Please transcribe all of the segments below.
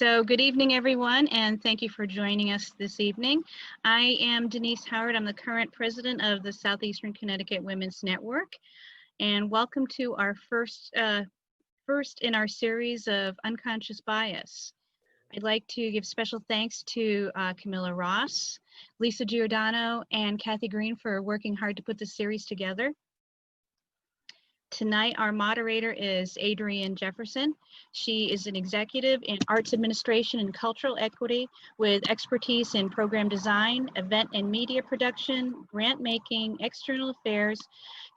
So good evening, everyone, and thank you for joining us this evening. I am Denise Howard. I'm the current president of the Southeastern Connecticut Women's Network, and welcome to our first in our series of unconscious bias. I'd like to give special thanks to Camilla Ross, Lisa Giordano, and Kathy Green for working hard to put this series together. Tonight, our moderator is Adriane Jefferson. She is an executive in arts administration and cultural equity with expertise in program design, event and media production, grant making, external affairs,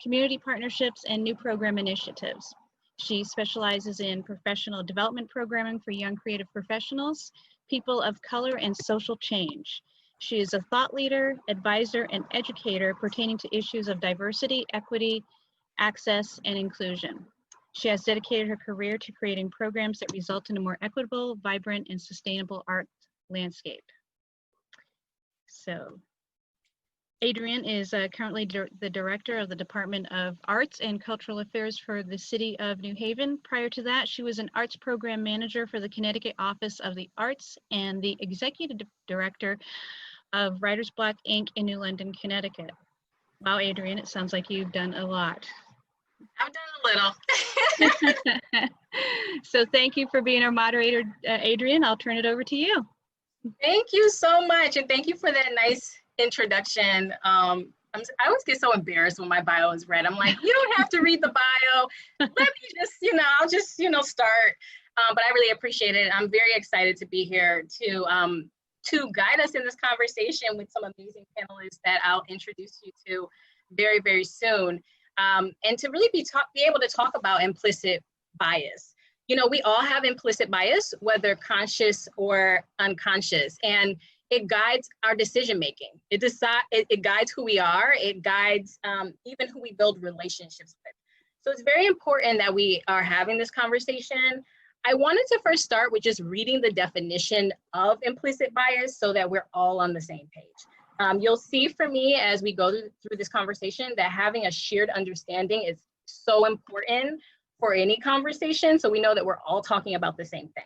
community partnerships, and new program initiatives. She specializes in professional development programming for young creative professionals, people of color, and social change. She is a thought leader, advisor, and educator pertaining to issues of diversity, equity, access, and inclusion. She has dedicated her career to creating programs that result in a more equitable, vibrant, and sustainable art landscape. So, Adriane is currently the director of the Department of Arts and Cultural Affairs for the City of New Haven. Prior to that, she was an arts program manager for the Connecticut Office of the Arts and the executive director of Writers Block, Inc. in New London, Connecticut. Wow, Adriane, it sounds like you've done a lot. I've done a little. So thank you for being our moderator, Adriane. I'll turn it over to you. Thank you so much. And thank you for that nice introduction. I always get so embarrassed when my bio is read. I'm like, you don't have to read the bio. Let me just, I'll just, start. But I really appreciate it. I'm very excited to be here to guide us in this conversation with some amazing panelists that I'll introduce you to very, very soon. And to really be able to talk about implicit bias. We all have implicit bias, whether conscious or unconscious, and it guides our decision making. It guides who we are. It guides even who we build relationships with. So it's very important that we are having this conversation. I wanted to first start with just reading the definition of implicit bias so that we're all on the same page. You'll see for me as we go through this conversation that having a shared understanding is so important for any conversation, so we know that we're all talking about the same thing.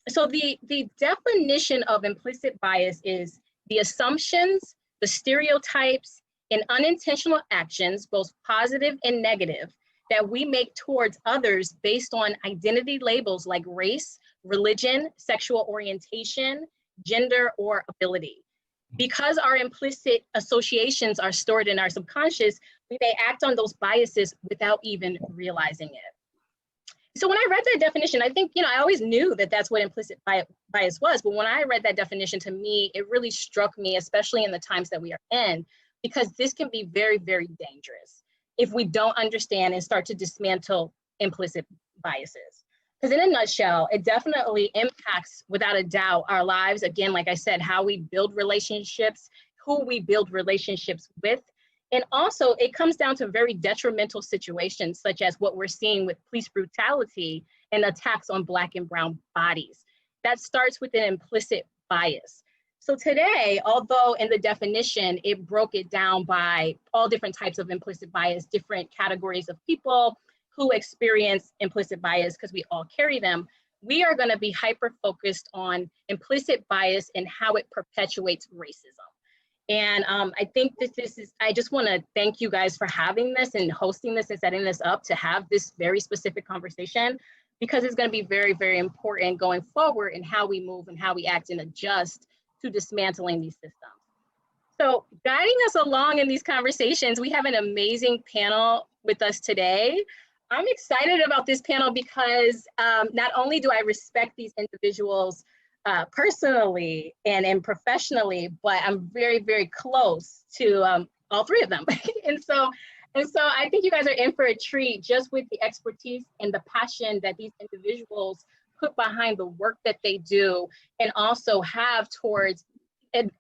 So the definition of implicit bias is the assumptions, the stereotypes, and unintentional actions, both positive and negative, that we make towards others based on identity labels like race, religion, sexual orientation, gender, or ability. Because our implicit associations are stored in our subconscious, we may act on those biases without even realizing it. So when I read that definition, I think, I always knew that that's what implicit bias was, but when I read that definition, to me, it really struck me, especially in the times that we are in, because this can be very, very dangerous if we don't understand and start to dismantle implicit biases. Because in a nutshell, it definitely impacts, without a doubt, our lives. Again, like I said, how we build relationships, who we build relationships with. And also, it comes down to very detrimental situations, such as what we're seeing with police brutality and attacks on Black and brown bodies. That starts with an implicit bias. So today, although in the definition, it broke it down by all different types of implicit bias, different categories of people who experience implicit bias, because we all carry them, we are going to be hyper-focused on implicit bias and how it perpetuates racism. And I think that I just want to thank you guys for having this and hosting this and setting this up to have this very specific conversation, because it's going to be very, very important going forward in how we move and how we act and adjust to dismantling these systems. So guiding us along in these conversations, we have an amazing panel with us today. I'm excited about this panel because not only do I respect these individuals personally and professionally, but I'm very, very close to all three of them. and so I think you guys are in for a treat just with the expertise and the passion that these individuals put behind the work that they do and also have towards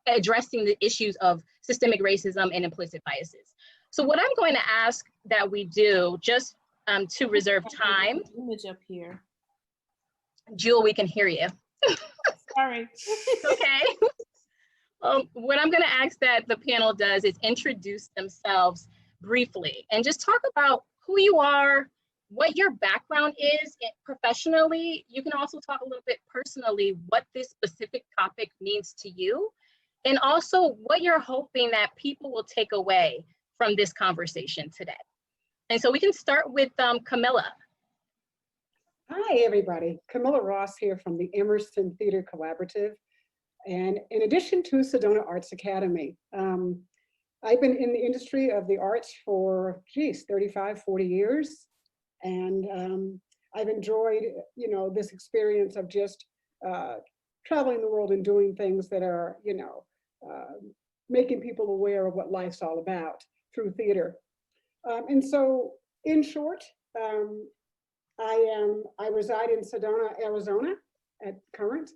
addressing the issues of systemic racism and implicit biases. So what I'm going to ask that we do, just to reserve time. Image up here. Jewel, we can hear you. Sorry. Okay. What I'm going to ask that the panel does is introduce themselves briefly and just talk about who you are, what your background is professionally. You can also talk a little bit personally, what this specific topic means to you, and also what you're hoping that people will take away from this conversation today. And so we can start with Camilla. Hi, everybody. Camilla Ross here from the Emerson Theater Collaborative. And in addition to Sedona Arts Academy, I've been in the industry of the arts for, 35, 40 years. And I've enjoyed, this experience of just traveling the world and doing things that are, making people aware of what life's all about through theater. And so, in short, I reside in Sedona, Arizona at current.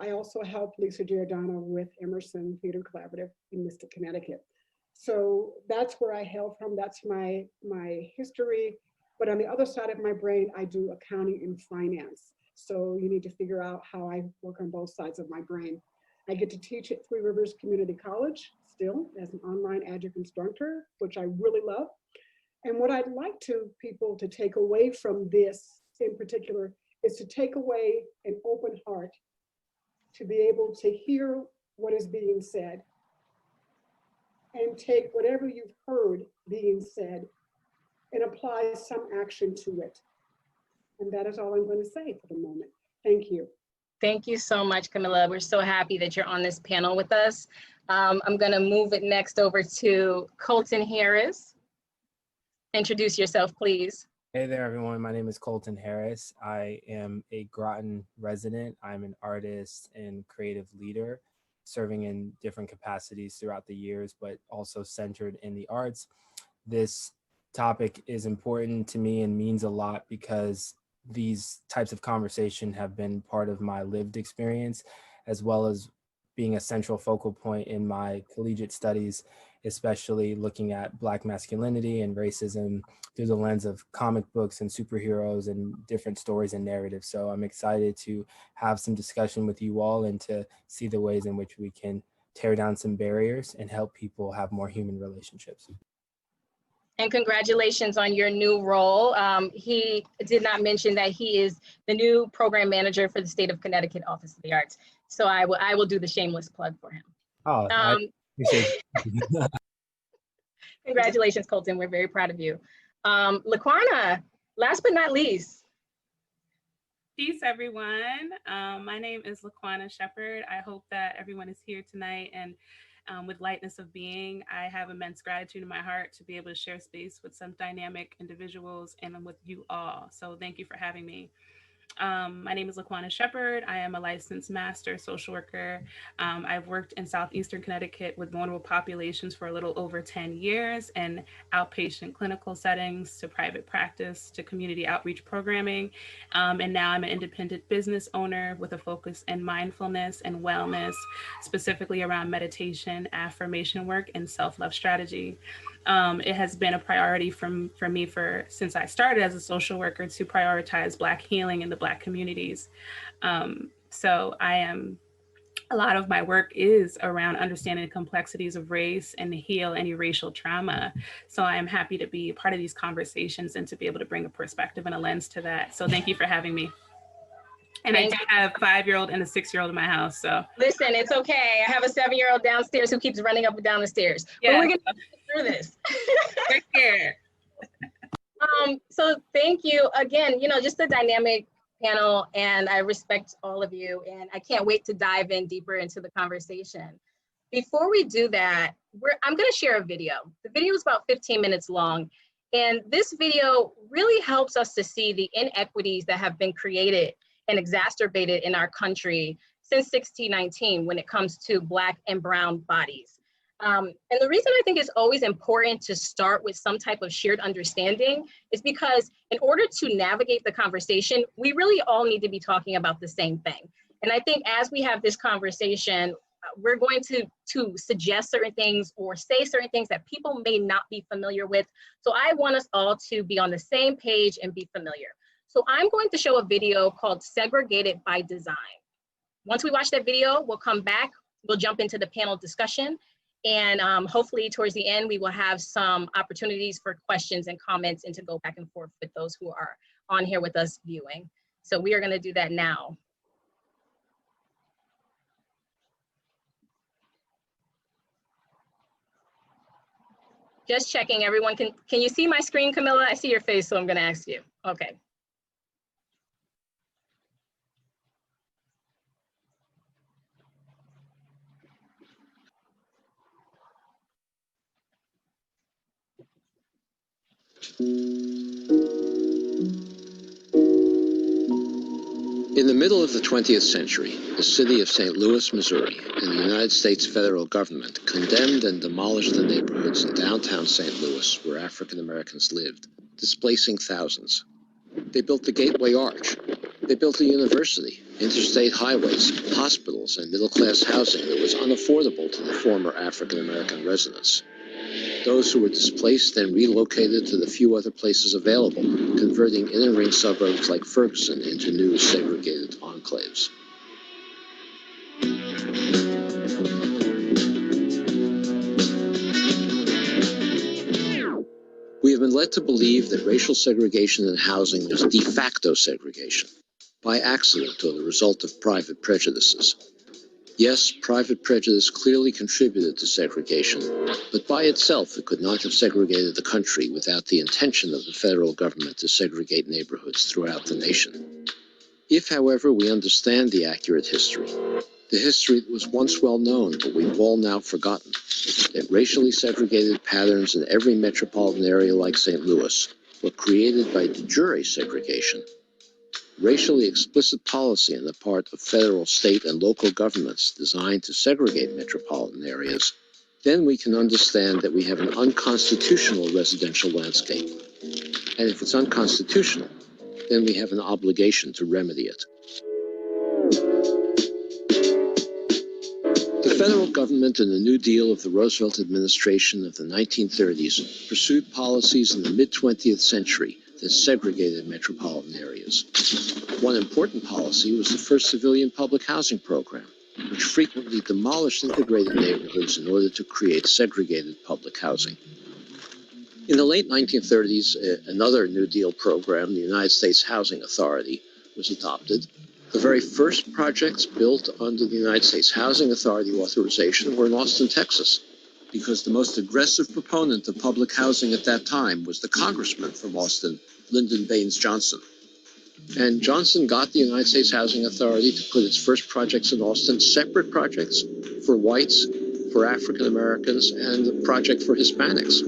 I also help Lisa Giordano with Emerson Theater Collaborative in Mystic, Connecticut. So that's where I hail from. That's my history. But on the other side of my brain, I do accounting and finance. So you need to figure out how I work on both sides of my brain. I get to teach at Three Rivers Community College still as an online adjunct instructor, which I really love. And what I'd like people to take away from this in particular is to take away an open heart, to be able to hear what is being said and take whatever you've heard being said and apply some action to it. And that is all I'm going to say for the moment. Thank you. Thank you so much, Camilla. We're so happy that you're on this panel with us. I'm going to move it next over to Kolton Harris. Introduce yourself, please. Hey there, everyone. My name is Kolton Harris. I am a Groton resident. I'm an artist and creative leader, serving in different capacities throughout the years, but also centered in the arts. This topic is important to me and means a lot because these types of conversation have been part of my lived experience, as well as being a central focal point in my collegiate studies, especially looking at Black masculinity and racism through the lens of comic books and superheroes and different stories and narratives. So I'm excited to have some discussion with you all and to see the ways in which we can tear down some barriers and help people have more human relationships. And congratulations on your new role. He did not mention that he is the new program manager for the State of Connecticut Office of the Arts. So I will do the shameless plug for him. Oh, I appreciate it. Congratulations, Kolton. We're very proud of you. LaQuana, last but not least. Peace, everyone. My name is LaQuana Sheppard. I hope that everyone is here tonight and with lightness of being. I have immense gratitude in my heart to be able to share space with some dynamic individuals and with you all. So thank you for having me. My name is LaQuana Sheppard. I am a licensed master social worker. I've worked in Southeastern Connecticut with vulnerable populations for a little over 10 years in outpatient clinical settings to private practice to community outreach programming. And now I'm an independent business owner with a focus in mindfulness and wellness, specifically around meditation, affirmation work, and self-love strategy. It has been a priority for me since I started as a social worker to prioritize Black healing in the Black communities. So a lot of my work is around understanding the complexities of race and to heal any racial trauma. So I am happy to be part of these conversations and to be able to bring a perspective and a lens to that. So thank you for having me. And I do have a 5-year-old and a 6-year-old in my house, so. Listen, it's okay. I have a 7-year-old downstairs who keeps running up and down the stairs. Yeah. But we're gonna get through this. We're here. So thank you again, just a dynamic panel, and I respect all of you, and I can't wait to dive in deeper into the conversation. Before we do that, I'm gonna share a video. The video is about 15 minutes long, and this video really helps us to see the inequities that have been created and exacerbated in our country since 1619 when it comes to Black and brown bodies. And the reason I think it's always important to start with some type of shared understanding is because in order to navigate the conversation, we really all need to be talking about the same thing. And I think as we have this conversation, we're going to suggest certain things or say certain things that people may not be familiar with. So I want us all to be on the same page and be familiar. So I'm going to show a video called Segregated by Design. Once we watch that video, we'll come back, we'll jump into the panel discussion. And hopefully towards the end, we will have some opportunities for questions and comments and to go back and forth with those who are on here with us viewing. So we are going to do that now. Just checking, everyone. Can you see my screen, Camilla? I see your face, so I'm going to ask you. Okay. In the middle of the 20th century, the city of St. Louis, Missouri, and the United States federal government condemned and demolished the neighborhoods in downtown St. Louis where African Americans lived, displacing thousands. They built the Gateway Arch. They built a university, interstate highways, hospitals, and middle-class housing that was unaffordable to the former African American residents. Those who were displaced then relocated to the few other places available, converting inner-ring suburbs like Ferguson into new segregated enclaves. We have been led to believe that racial segregation in housing was de facto segregation, by accident or the result of private prejudices. Yes, private prejudice clearly contributed to segregation, but by itself it could not have segregated the country without the intention of the federal government to segregate neighborhoods throughout the nation. If, however, we understand the accurate history, the history that was once well known but we've all now forgotten, that racially segregated patterns in every metropolitan area like St. Louis were created by de jure segregation, racially explicit policy on the part of federal, state, and local governments designed to segregate metropolitan areas, then we can understand that we have an unconstitutional residential landscape. And if it's unconstitutional, then we have an obligation to remedy it. The federal government in the New Deal of the Roosevelt administration of the 1930s pursued policies in the mid-20th century that segregated metropolitan areas. One important policy was the first civilian public housing program, which frequently demolished integrated neighborhoods in order to create segregated public housing. In the late 1930s, another New Deal program, the United States Housing Authority, was adopted. The very first projects built under the United States Housing Authority authorization were in Austin, Texas, because the most aggressive proponent of public housing at that time was the congressman from Austin, Lyndon Baines Johnson. And Johnson got the United States Housing Authority to put its first projects in Austin, separate projects for whites, for African Americans, and a project for Hispanics.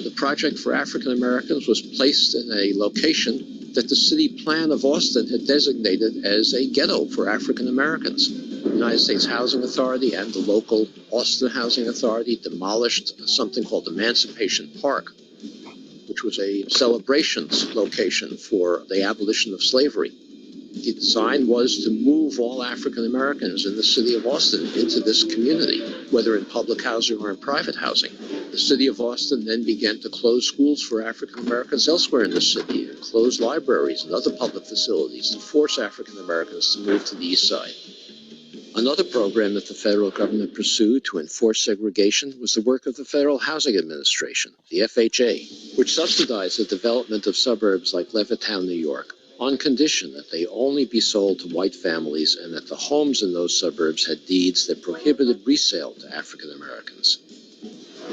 The project for African Americans was placed in a location that the city plan of Austin had designated as a ghetto for African Americans. The United States Housing Authority and the local Austin Housing Authority demolished something called Emancipation Park, which was a celebrations location for the abolition of slavery. The design was to move all African Americans in the city of Austin into this community, whether in public housing or in private housing. The city of Austin then began to close schools for African Americans elsewhere in the city, and close libraries and other public facilities to force African Americans to move to the east side. Another program that the federal government pursued to enforce segregation was the work of the Federal Housing Administration, the FHA, which subsidized the development of suburbs like Levittown, New York, on condition that they only be sold to white families and that the homes in those suburbs had deeds that prohibited resale to African Americans.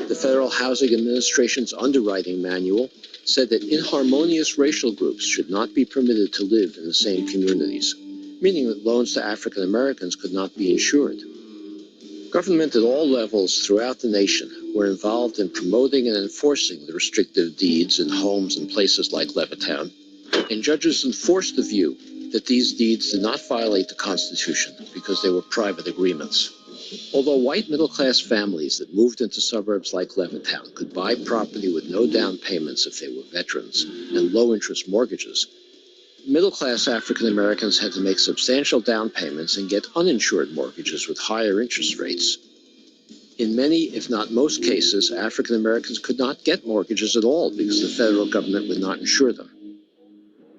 The Federal Housing Administration's underwriting manual said that inharmonious racial groups should not be permitted to live in the same communities, meaning that loans to African Americans could not be insured. Government at all levels throughout the nation were involved in promoting and enforcing the restrictive deeds in homes and places like Levittown, and judges enforced the view that these deeds did not violate the Constitution because they were private agreements. Although white middle-class families that moved into suburbs like Levittown could buy property with no down payments if they were veterans and low-interest mortgages, middle-class African Americans had to make substantial down payments and get uninsured mortgages with higher interest rates. In many, if not most cases, African Americans could not get mortgages at all because the federal government would not insure them.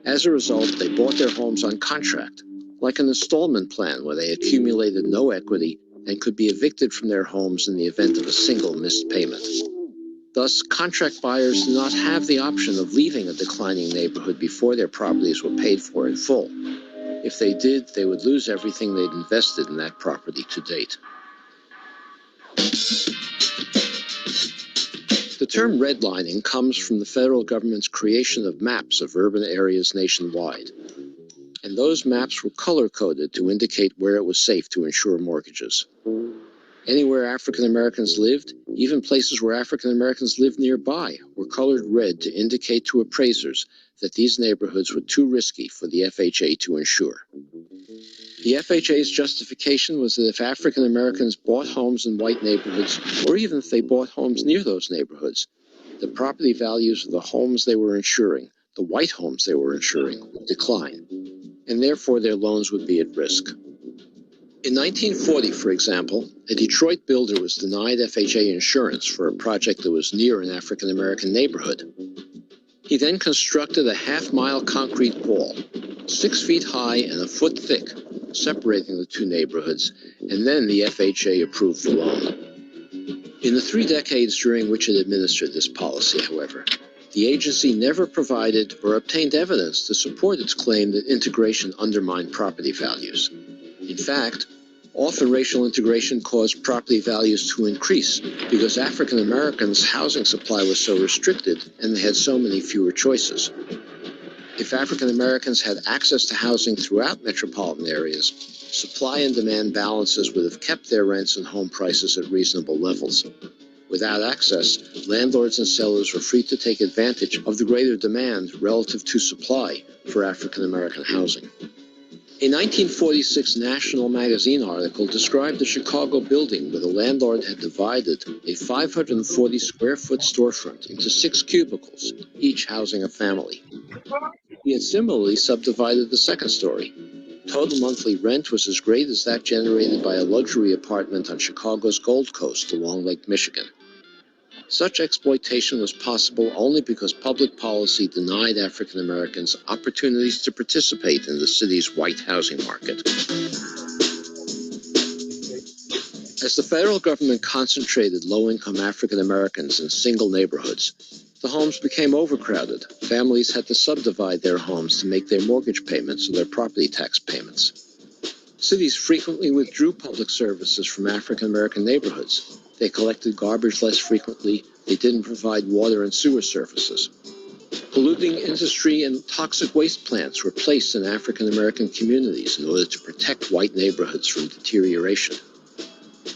As a result, they bought their homes on contract, like an installment plan where they accumulated no equity and could be evicted from their homes in the event of a single missed payment. Thus, contract buyers do not have the option of leaving a declining neighborhood before their properties were paid for in full. If they did, they would lose everything they'd invested in that property to date. The term redlining comes from the federal government's creation of maps of urban areas nationwide. And those maps were color-coded to indicate where it was safe to insure mortgages. Anywhere African Americans lived, even places where African Americans lived nearby, were colored red to indicate to appraisers that these neighborhoods were too risky for the FHA to insure. The FHA's justification was that if African Americans bought homes in white neighborhoods, or even if they bought homes near those neighborhoods, the property values of the homes they were insuring, the white homes they were insuring, would decline, and therefore their loans would be at risk. In 1940, for example, a Detroit builder was denied FHA insurance for a project that was near an African American neighborhood. He then constructed a half-mile concrete wall, 6 feet high and a foot thick, separating the two neighborhoods, and then the FHA approved the loan. In the 3 decades during which it administered this policy, however, the agency never provided or obtained evidence to support its claim that integration undermined property values. In fact, often racial integration caused property values to increase because African Americans' housing supply was so restricted and they had so many fewer choices. If African Americans had access to housing throughout metropolitan areas, supply and demand balances would have kept their rents and home prices at reasonable levels. Without access, landlords and sellers were free to take advantage of the greater demand relative to supply for African American housing. A 1946 National Magazine article described a Chicago building where the landlord had divided a 540-square-foot storefront into 6 cubicles, each housing a family. He had similarly subdivided the second story. Total monthly rent was as great as that generated by a luxury apartment on Chicago's Gold Coast along Lake Michigan. Such exploitation was possible only because public policy denied African Americans opportunities to participate in the city's white housing market. As the federal government concentrated low-income African Americans in single neighborhoods, the homes became overcrowded. Families had to subdivide their homes to make their mortgage payments or their property tax payments. Cities frequently withdrew public services from African American neighborhoods. They collected garbage less frequently. They didn't provide water and sewer services. Polluting industry and toxic waste plants were placed in African American communities in order to protect white neighborhoods from deterioration.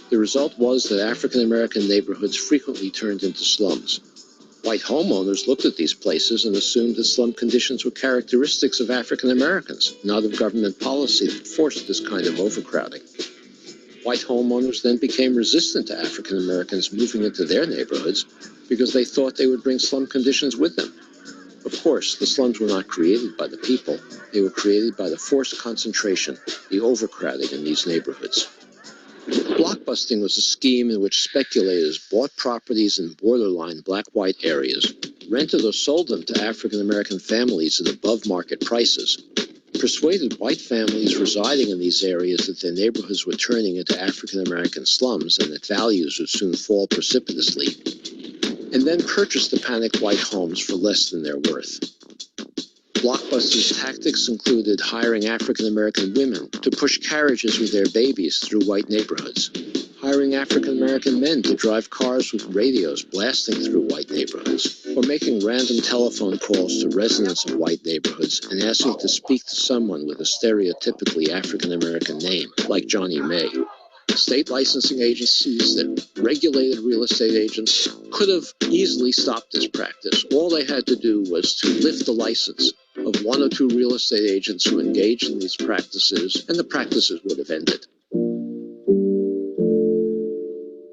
The result was that African American neighborhoods frequently turned into slums. White homeowners looked at these places and assumed that slum conditions were characteristics of African Americans, not of government policy that forced this kind of overcrowding. White homeowners then became resistant to African Americans moving into their neighborhoods because they thought they would bring slum conditions with them. Of course, the slums were not created by the people. They were created by the forced concentration, the overcrowding in these neighborhoods. Blockbusting was a scheme in which speculators bought properties in borderline black-white areas, rented or sold them to African American families at above-market prices, persuaded white families residing in these areas that their neighborhoods were turning into African American slums and that values would soon fall precipitously, and then purchased the panicked white homes for less than their worth. Blockbusters' tactics included hiring African American women to push carriages with their babies through white neighborhoods, hiring African American men to drive cars with radios blasting through white neighborhoods, or making random telephone calls to residents of white neighborhoods and asking to speak to someone with a stereotypically African American name, like Johnny May. State licensing agencies that regulated real estate agents could have easily stopped this practice. All they had to do was to lift the license of 1 or 2 real estate agents who engaged in these practices, and the practices would have ended.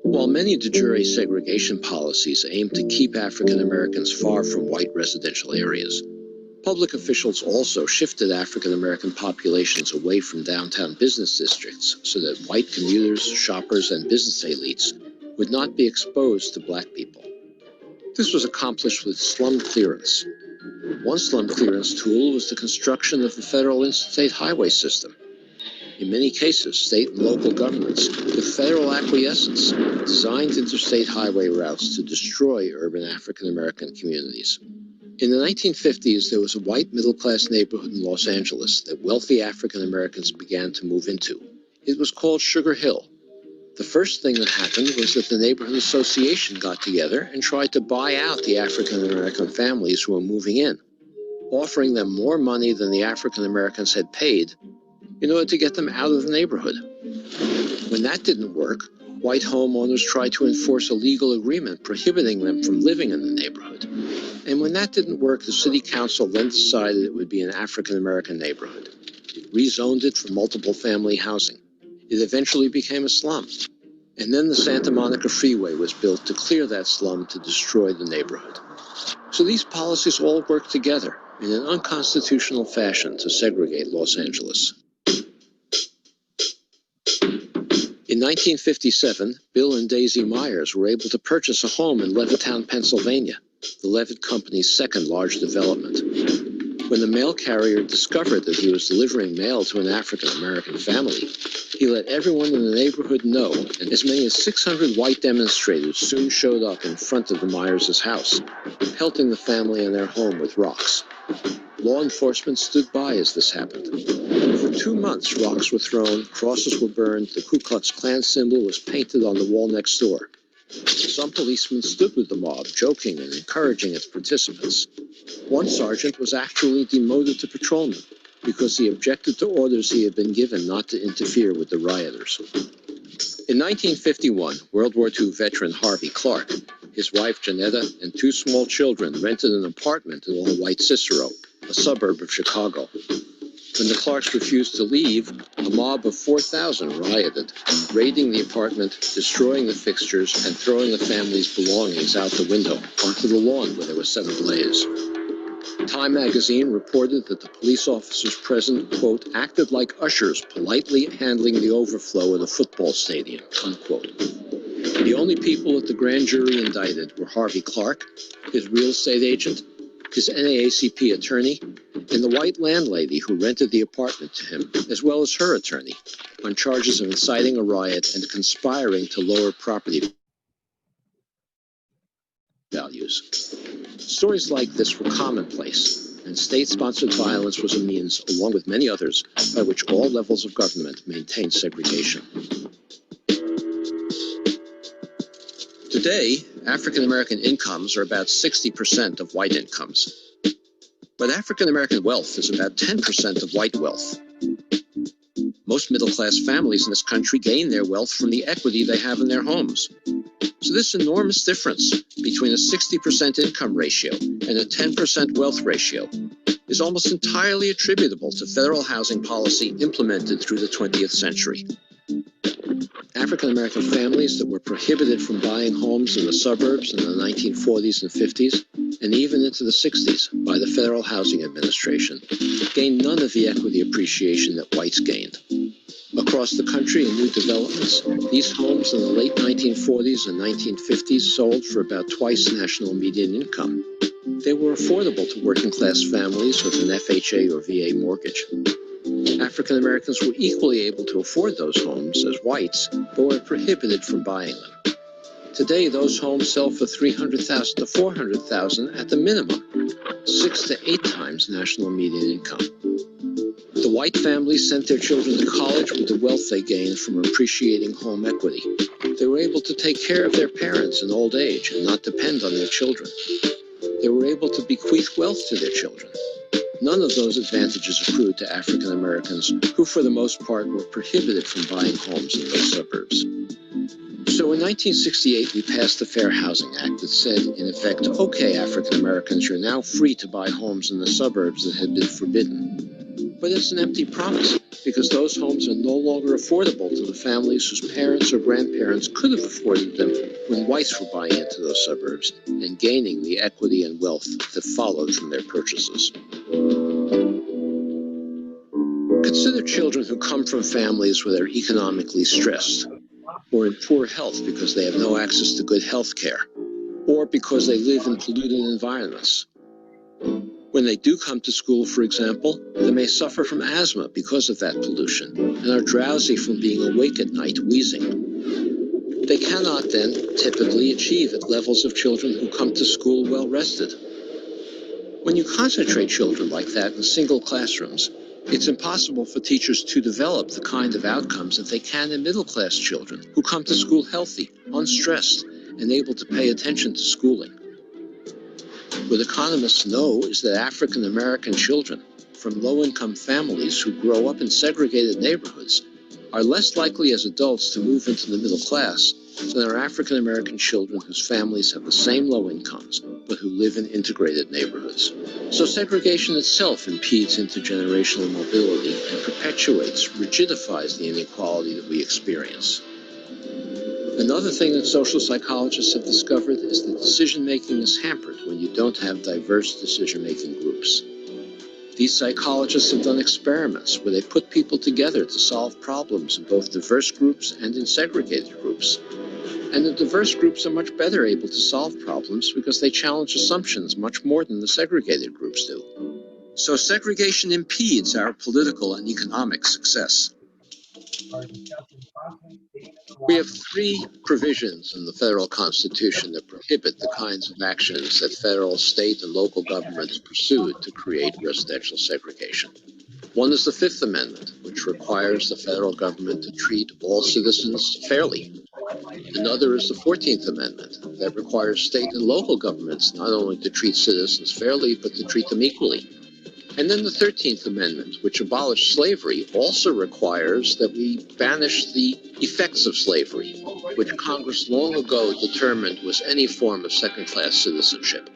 While many de jure segregation policies aim to keep African Americans far from white residential areas, public officials also shifted African American populations away from downtown business districts so that white commuters, shoppers, and business elites would not be exposed to black people. This was accomplished with slum clearance. One slum clearance tool was the construction of the federal interstate highway system. in many cases, state and local governments, with federal acquiescence, designed interstate highway routes to destroy urban African American communities. In the 1950s, there was a white middle-class neighborhood in Los Angeles that wealthy African Americans began to move into. It was called Sugar Hill. The first thing that happened was that the neighborhood association got together and tried to buy out the African American families who were moving in, offering them more money than the African Americans had paid in order to get them out of the neighborhood. When that didn't work, white homeowners tried to enforce a legal agreement prohibiting them from living in the neighborhood. And when that didn't work, the city council then decided it would be an African American neighborhood. It rezoned it for multiple family housing. It eventually became a slum. And then the Santa Monica Freeway was built to clear that slum to destroy the neighborhood. So these policies all worked together in an unconstitutional fashion to segregate Los Angeles. In 1957, Bill and Daisy Myers were able to purchase a home in Levittown, Pennsylvania, the Levitt Company's second large development. When the mail carrier discovered that he was delivering mail to an African-American family, he let everyone in the neighborhood know, and as many as 600 white demonstrators soon showed up in front of the Myers' house, pelting the family and their home with rocks. Law enforcement stood by as this happened. For 2 months, rocks were thrown, crosses were burned, the Ku Klux Klan symbol was painted on the wall next door. Some policemen stood with the mob, joking and encouraging its participants. One sergeant was actually demoted to patrolman because he objected to orders he had been given not to interfere with the rioters. In 1951, World War II veteran Harvey Clark, his wife Janetta, and 2 small children rented an apartment in all-white Cicero, a suburb of Chicago. When the Clarks refused to leave, a mob of 4,000 rioted, raiding the apartment, destroying the fixtures, and throwing the family's belongings out the window onto the lawn where they were set ablaze. Time magazine reported that the police officers present, quote, acted like ushers politely handling the overflow at a football stadium, unquote. The only people at the grand jury indicted were Harvey Clark, his real estate agent, his NAACP attorney, and the white landlady who rented the apartment to him, as well as her attorney, on charges of inciting a riot and conspiring to lower property values. Stories like this were commonplace, and state-sponsored violence was a means, along with many others, by which all levels of government maintained segregation. Today, African-American incomes are about 60% of white incomes. But African-American wealth is about 10% of white wealth. Most middle-class families in this country gain their wealth from the equity they have in their homes. So this enormous difference between a 60% income ratio and a 10% wealth ratio is almost entirely attributable to federal housing policy implemented through the 20th century. African-American families that were prohibited from buying homes in the suburbs in the 1940s and 50s, and even into the 60s by the Federal Housing Administration, gained none of the equity appreciation that whites gained. Across the country in new developments, these homes in the late 1940s and 1950s sold for about twice national median income. They were affordable to working-class families with an FHA or VA mortgage. African Americans were equally able to afford those homes as whites, but were prohibited from buying them. Today, those homes sell for $300,000 to $400,000 at the minimum, 6 to 8 times national median income. The white families sent their children to college with the wealth they gained from appreciating home equity. They were able to take care of their parents in old age and not depend on their children. They were able to bequeath wealth to their children. None of those advantages accrued to African Americans, who for the most part were prohibited from buying homes in those suburbs. So in 1968, we passed the Fair Housing Act that said, in effect, okay, African Americans, you're now free to buy homes in the suburbs that had been forbidden. But it's an empty promise, because those homes are no longer affordable to the families whose parents or grandparents could have afforded them when whites were buying into those suburbs and gaining the equity and wealth that followed from their purchases. Consider children who come from families where they're economically stressed, or in poor health because they have no access to good health care, or because they live in polluted environments. When they do come to school, for example, they may suffer from asthma because of that pollution and are drowsy from being awake at night wheezing. They cannot then typically achieve at levels of children who come to school well rested. When you concentrate children like that in single classrooms, it's impossible for teachers to develop the kind of outcomes that they can in middle-class children who come to school healthy, unstressed, and able to pay attention to schooling. What economists know is that African American children from low-income families who grow up in segregated neighborhoods are less likely as adults to move into the middle class than are African American children whose families have the same low incomes but who live in integrated neighborhoods. So segregation itself impedes intergenerational mobility and perpetuates, rigidifies the inequality that we experience. Another thing that social psychologists have discovered is that decision-making is hampered when you don't have diverse decision-making groups. These psychologists have done experiments where they put people together to solve problems in both diverse groups and in segregated groups. And the diverse groups are much better able to solve problems because they challenge assumptions much more than the segregated groups do. So segregation impedes our political and economic success. We have 3 provisions in the federal Constitution that prohibit the kinds of actions that federal, state, and local governments pursued to create residential segregation. One is the 5th Amendment, which requires the federal government to treat all citizens fairly. Another is the 14th Amendment that requires state and local governments not only to treat citizens fairly, but to treat them equally. And then the 13th Amendment, which abolished slavery, also requires that we banish the effects of slavery, which Congress long ago determined was any form of second-class citizenship.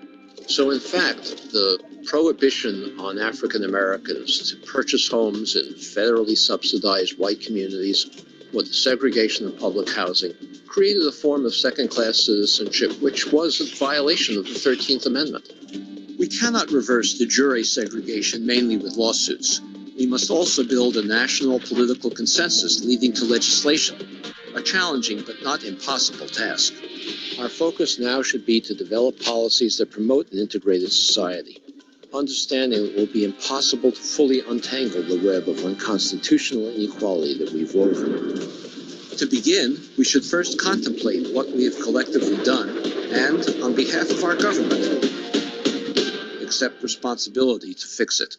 So in fact, the prohibition on African Americans to purchase homes in federally subsidized white communities or the segregation of public housing created a form of second-class citizenship which was a violation of the 13th Amendment. We cannot reverse de jure segregation mainly with lawsuits. We must also build a national political consensus leading to legislation, a challenging but not impossible task. Our focus now should be to develop policies that promote an integrated society, understanding it will be impossible to fully untangle the web of unconstitutional inequality that we've woven. To begin, we should first contemplate what we have collectively done and, on behalf of our government, accept responsibility to fix it.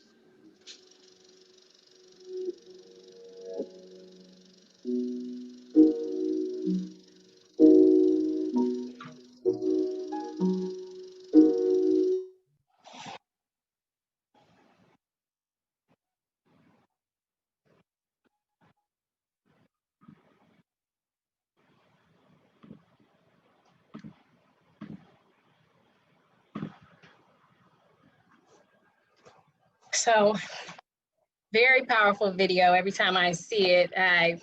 So, very powerful video. Every time I see it, I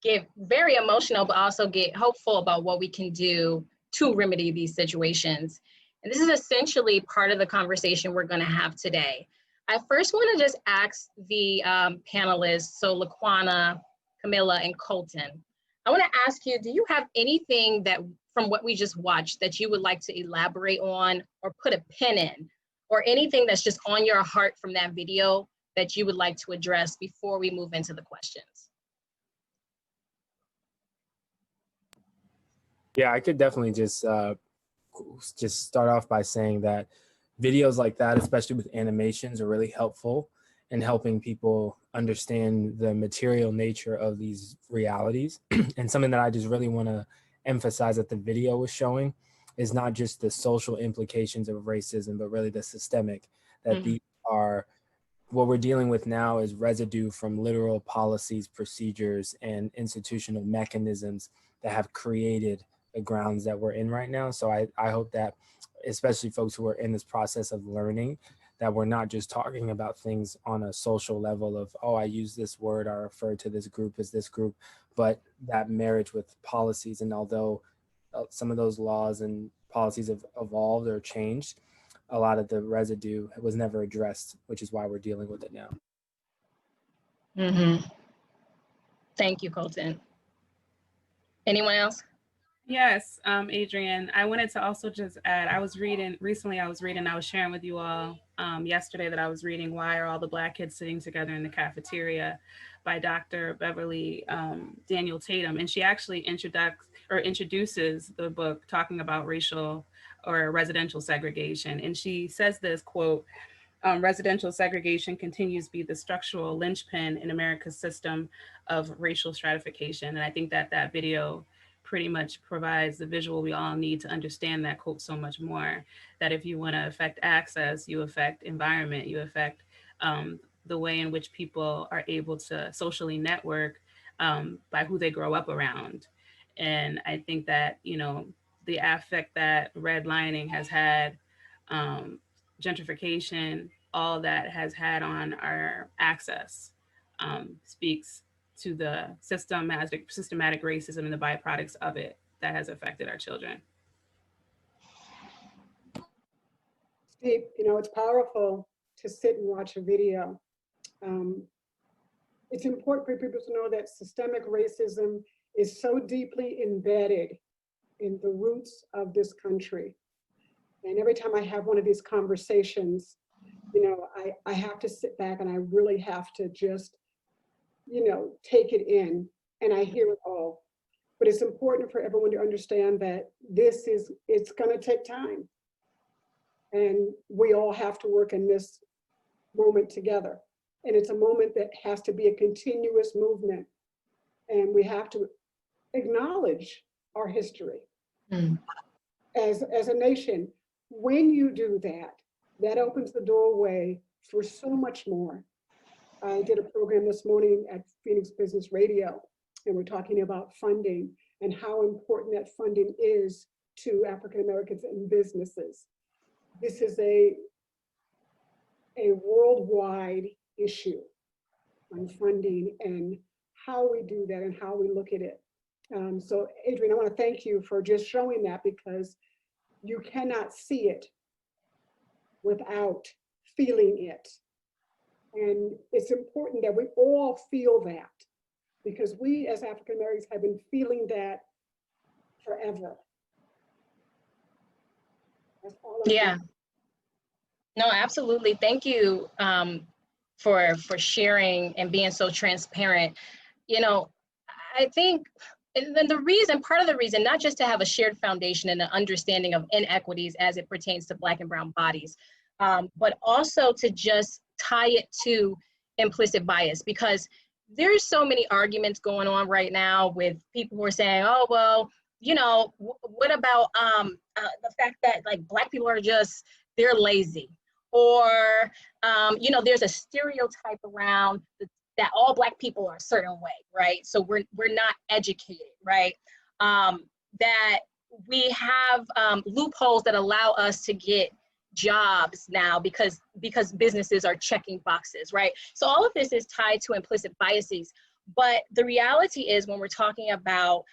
get very emotional, but also get hopeful about what we can do to remedy these situations. And this is essentially part of the conversation we're going to have today. I first want to just ask the panelists, so LaQuana, Camilla, and Kolton. I want to ask you, do you have anything that from what we just watched that you would like to elaborate on or put a pin in, or anything that's just on your heart from that video that you would like to address before we move into the questions? Yeah, I could definitely just start off by saying that videos like that, especially with animations, are really helpful in helping people understand the material nature of these realities. And something that I just really want to emphasize that the video was showing is not just the social implications of racism, but really the systemic, that these are, what we're dealing with now is residue from literal policies, procedures, and institutional mechanisms that have created the grounds that we're in right now. So I hope that, especially folks who are in this process of learning, that we're not just talking about things on a social level of, oh, I use this word, I refer to this group as this group, but that marriage with policies. And although some of those laws and policies have evolved or changed, a lot of the residue was never addressed, which is why we're dealing with it now. Thank you, Kolton. Anyone else? Yes, Adrienne, I wanted to also just add, I was sharing with you all yesterday that I was reading Why Are All the Black Kids Sitting Together in the Cafeteria by Dr. Beverly Daniel Tatum. And she actually introduces the book talking about racial or residential segregation. And she says this, quote, residential segregation continues to be the structural linchpin in America's system of racial stratification. And I think that that video pretty much provides the visual we all need to understand that quote so much more, that if you want to affect access, you affect environment, you affect the way in which people are able to socially network by who they grow up around. And I think that, you know, the affect that redlining has had, gentrification, all that has had on our access speaks to the systematic racism and the byproducts of it that has affected our children. Steve, you know, it's powerful to sit and watch a video. It's important for people to know that systemic racism is so deeply embedded in the roots of this country. And every time I have one of these conversations, you know, I have to sit back and I really have to just, you know, take it in, and I hear it all. But it's important for everyone to understand that it's gonna take time. And we all have to work in this moment together. And it's a moment that has to be a continuous movement. And we have to acknowledge our history as a nation. When you do that, that opens the doorway for so much more. I did a program this morning at Phoenix Business Radio, and we're talking about funding and how important that funding is to African Americans and businesses. This is a worldwide issue on funding and how we do that and how we look at it. So Adrienne, I want to thank you for just showing that, because you cannot see it without feeling it. And it's important that we all feel that, because we as African Americans have been feeling that forever. That's all. Yeah. No, absolutely. Thank you for sharing and being so transparent. You know, I think, and then part of the reason, not just to have a shared foundation and an understanding of inequities as it pertains to Black and brown bodies, but also to just tie it to implicit bias, because there's so many arguments going on right now with people who are saying, oh, well, you know, what about the fact that like Black people are just, they're lazy, or, you know, there's a stereotype around that all Black people are a certain way, right? So we're not educated, right? That we have loopholes that allow us to get jobs now because businesses are checking boxes, right? So all of this is tied to implicit biases. But the reality is, when we're talking about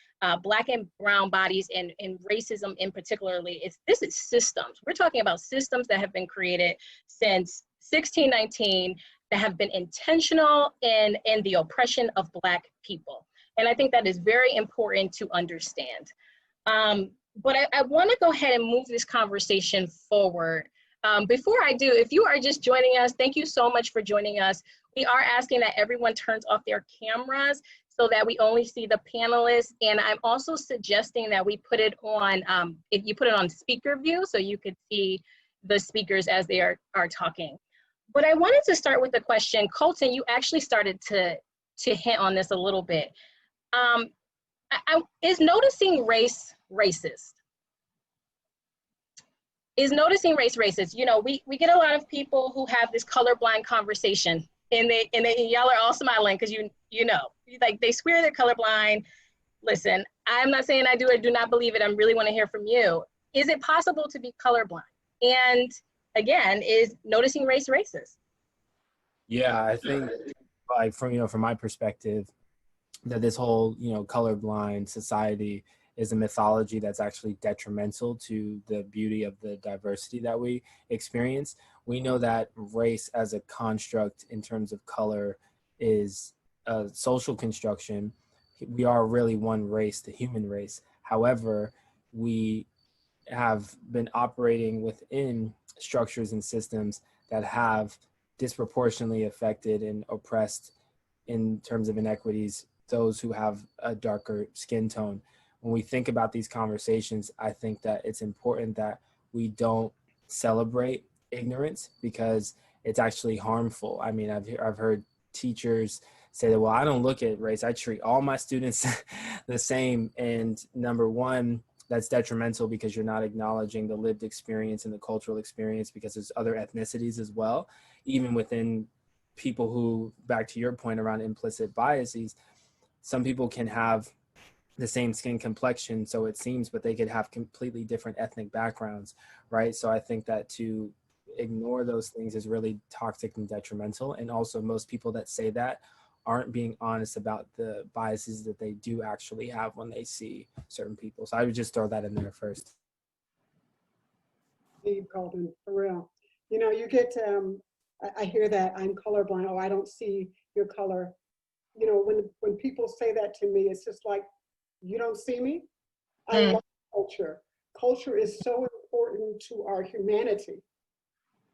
Black and brown bodies and racism in particularly, this is systems. We're talking about systems that have been created since 1619 that have been intentional in the oppression of Black people. And I think that is very important to understand. But I want to go ahead and move this conversation forward. Before I do, if you are just joining us, thank you so much for joining us. We are asking that everyone turns off their cameras so that we only see the panelists. And I'm also suggesting that we put it on, if you put it on speaker view, so you could see the speakers as they are talking. But I wanted to start with the question, Kolton, you actually started to hint on this a little bit. Is noticing race racist? Is noticing race racist? You know, we get a lot of people who have this colorblind and y'all are all smiling because you know, like they swear they're colorblind. Listen, I'm not saying I do or do not believe it. I really want to hear from you. Is it possible to be colorblind? And again, is noticing race racist? Yeah, I think, like, from my perspective, that this whole, colorblind society is a mythology that's actually detrimental to the beauty of the diversity that we experience. We know that race as a construct in terms of color is a social construction. We are really one race, the human race. However, we have been operating within structures and systems that have disproportionately affected and oppressed, in terms of inequities, those who have a darker skin tone. When we think about these conversations, I think that it's important that we don't celebrate ignorance, because it's actually harmful. I mean, I've heard teachers say that, well, I don't look at race, I treat all my students the same. And number one, that's detrimental, because you're not acknowledging the lived experience and the cultural experience, because there's other ethnicities as well, even within people who, back to your point around implicit biases, some people can have the same skin complexion, so it seems, but they could have completely different ethnic backgrounds, right? So I think that to ignore those things is really toxic and detrimental. And also, most people that say that aren't being honest about the biases that they do actually have when they see certain people. So I would just throw that in there first. Steve Kolton, for real. You know, you get, I hear that I'm colorblind. Oh, I don't see your color. You know, when people say that to me, it's just like, you don't see me? I love culture. Culture is so important to our humanity.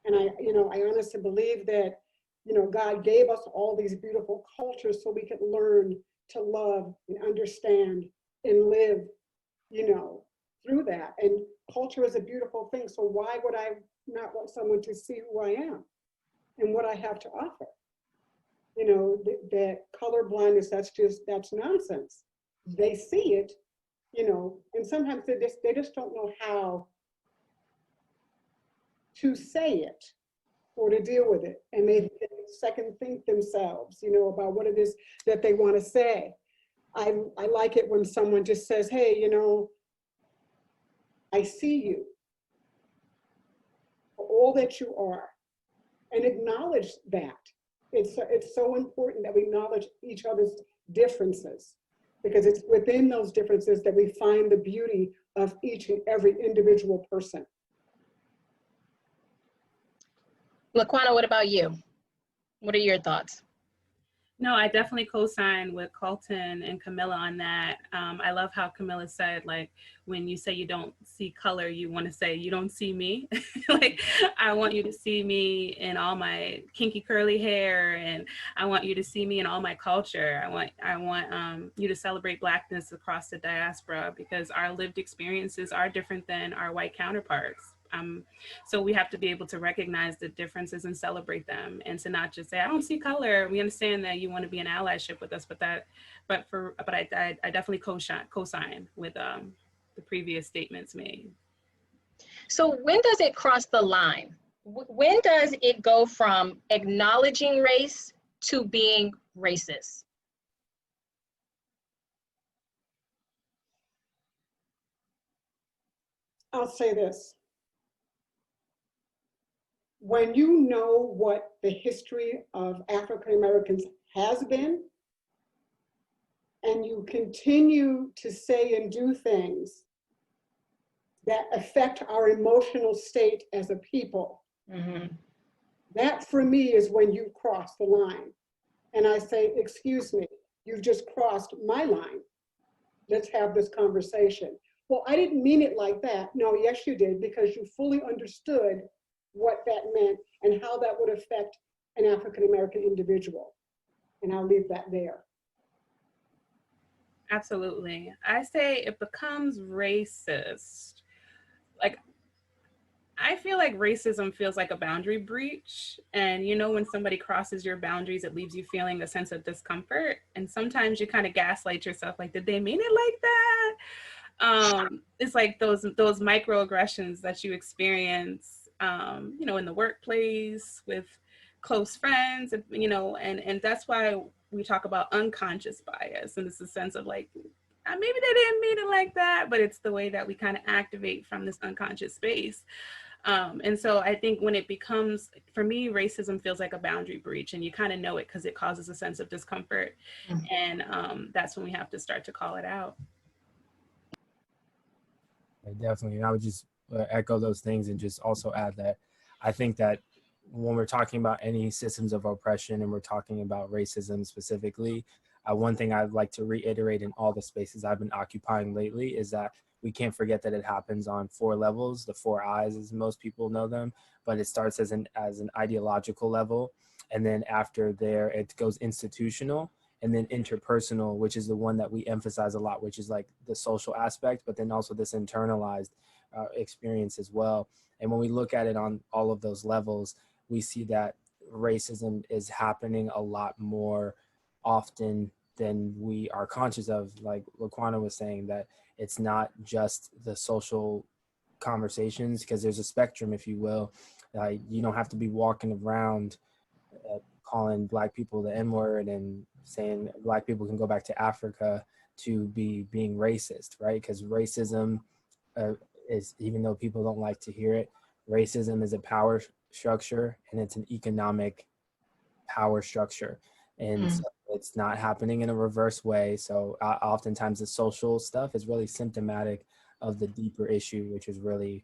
And I honestly believe that, you know, God gave us all these beautiful cultures so we could learn to love and understand and live, you know, through that. And culture is a beautiful thing. So why would I not want someone to see who I am and what I have to offer? You know, that color blindness, that's nonsense. They see it, you know, and sometimes they just don't know how to say it or to deal with it. And they second think themselves, you know, about what it is that they want to say. I like it when someone just says, hey, you know, I see you for all that you are, and acknowledge that. It's so important that we acknowledge each other's differences, because it's within those differences that we find the beauty of each and every individual person. LaQuana, what about you? What are your thoughts? No, I definitely co-sign with Kolton and Camilla on that. I love how Camilla said, like, when you say you don't see color, you want to say you don't see me. Like, I want you to see me in all my kinky curly hair, and I want you to see me in all my culture. I want you to celebrate Blackness across the diaspora, because our lived experiences are different than our white counterparts. So we have to be able to recognize the differences and celebrate them, and to not just say, I don't see color. We understand that you want to be in allyship with us, but I definitely co-sign with the previous statements made. So when does it cross the line? When does it go from acknowledging race to being racist? I'll say this. When you know what the history of African Americans has been, and you continue to say and do things that affect our emotional state as a people, that for me is when you cross the line. And I say, excuse me, you've just crossed my line. Let's have this conversation. Well, I didn't mean it like that. No, yes, you did, because you fully understood what that meant and how that would affect an African-American individual. And I'll leave that there. Absolutely. I say it becomes racist. Like, I feel like racism feels like a boundary breach. And you know, when somebody crosses your boundaries, it leaves you feeling a sense of discomfort. And sometimes you kind of gaslight yourself, like, did they mean it like that? It's like those microaggressions that you experience, you know, in the workplace with close friends, you know, and that's why we talk about unconscious bias. And it's a sense of like, maybe they didn't mean it like that, but it's the way that we kind of activate from this unconscious space. And so I think when it becomes, for me, racism feels like a boundary breach, and you kind of know it because it causes a sense of discomfort. And that's when we have to start to call it out. Definitely. And I would just echo those things and just also add that I think that when we're talking about any systems of oppression and we're talking about racism specifically, One thing I'd like to reiterate in all the spaces I've been occupying lately is that we can't forget that it happens on 4 levels, the 4 I's as most people know them, but it starts as an ideological level. And then after there, it goes institutional, and then interpersonal, which is the one that we emphasize a lot, which is like the social aspect, but then also this internalized experience as well. And when we look at it on all of those levels, we see that racism is happening a lot more often than we are conscious of. Like LaQuana was saying, that it's not just the social conversations, because there's a spectrum, if you will. You don't have to be walking around calling Black people the N-word and saying Black people can go back to Africa to be being racist, right? Because racism is, even though people don't like to hear it, racism is a power structure, and it's an economic power structure. And so it's not happening in a reverse way. So oftentimes the social stuff is really symptomatic of the deeper issue, which is really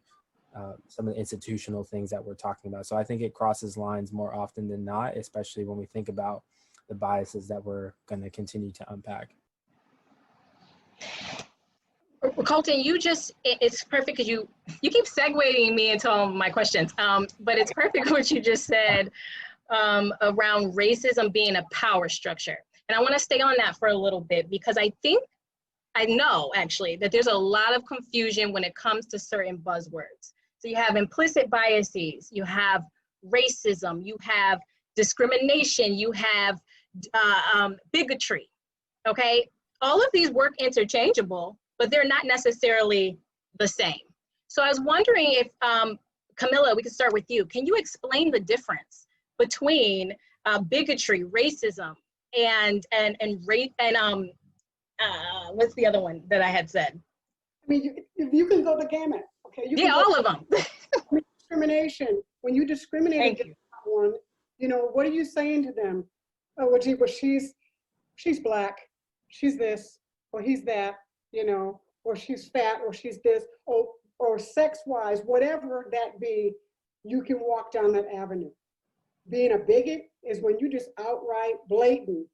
some of the institutional things that we're talking about. So I think it crosses lines more often than not, especially when we think about the biases that we're going to continue to unpack. Kolton, it's perfect because you keep segueing me into all my questions, but it's perfect what you just said around racism being a power structure. And I want to stay on that for a little bit, because I know actually that there's a lot of confusion when it comes to certain buzzwords. So you have implicit biases, you have racism, you have discrimination, you have bigotry, okay? All of these work interchangeable, but they're not necessarily the same. So I was wondering if, Camilla, we could start with you. Can you explain the difference between bigotry, racism, and what's the other one that I had said? I mean, you can go the gamut, okay? You can all of them. Discrimination. When you discriminate against someone, you know, what are you saying to them? Oh, well, gee, well, she's Black, she's this, or he's that, you know, or she's fat, or she's this, or sex-wise, whatever that be, you can walk down that avenue. Being a bigot is when you just outright, blatant,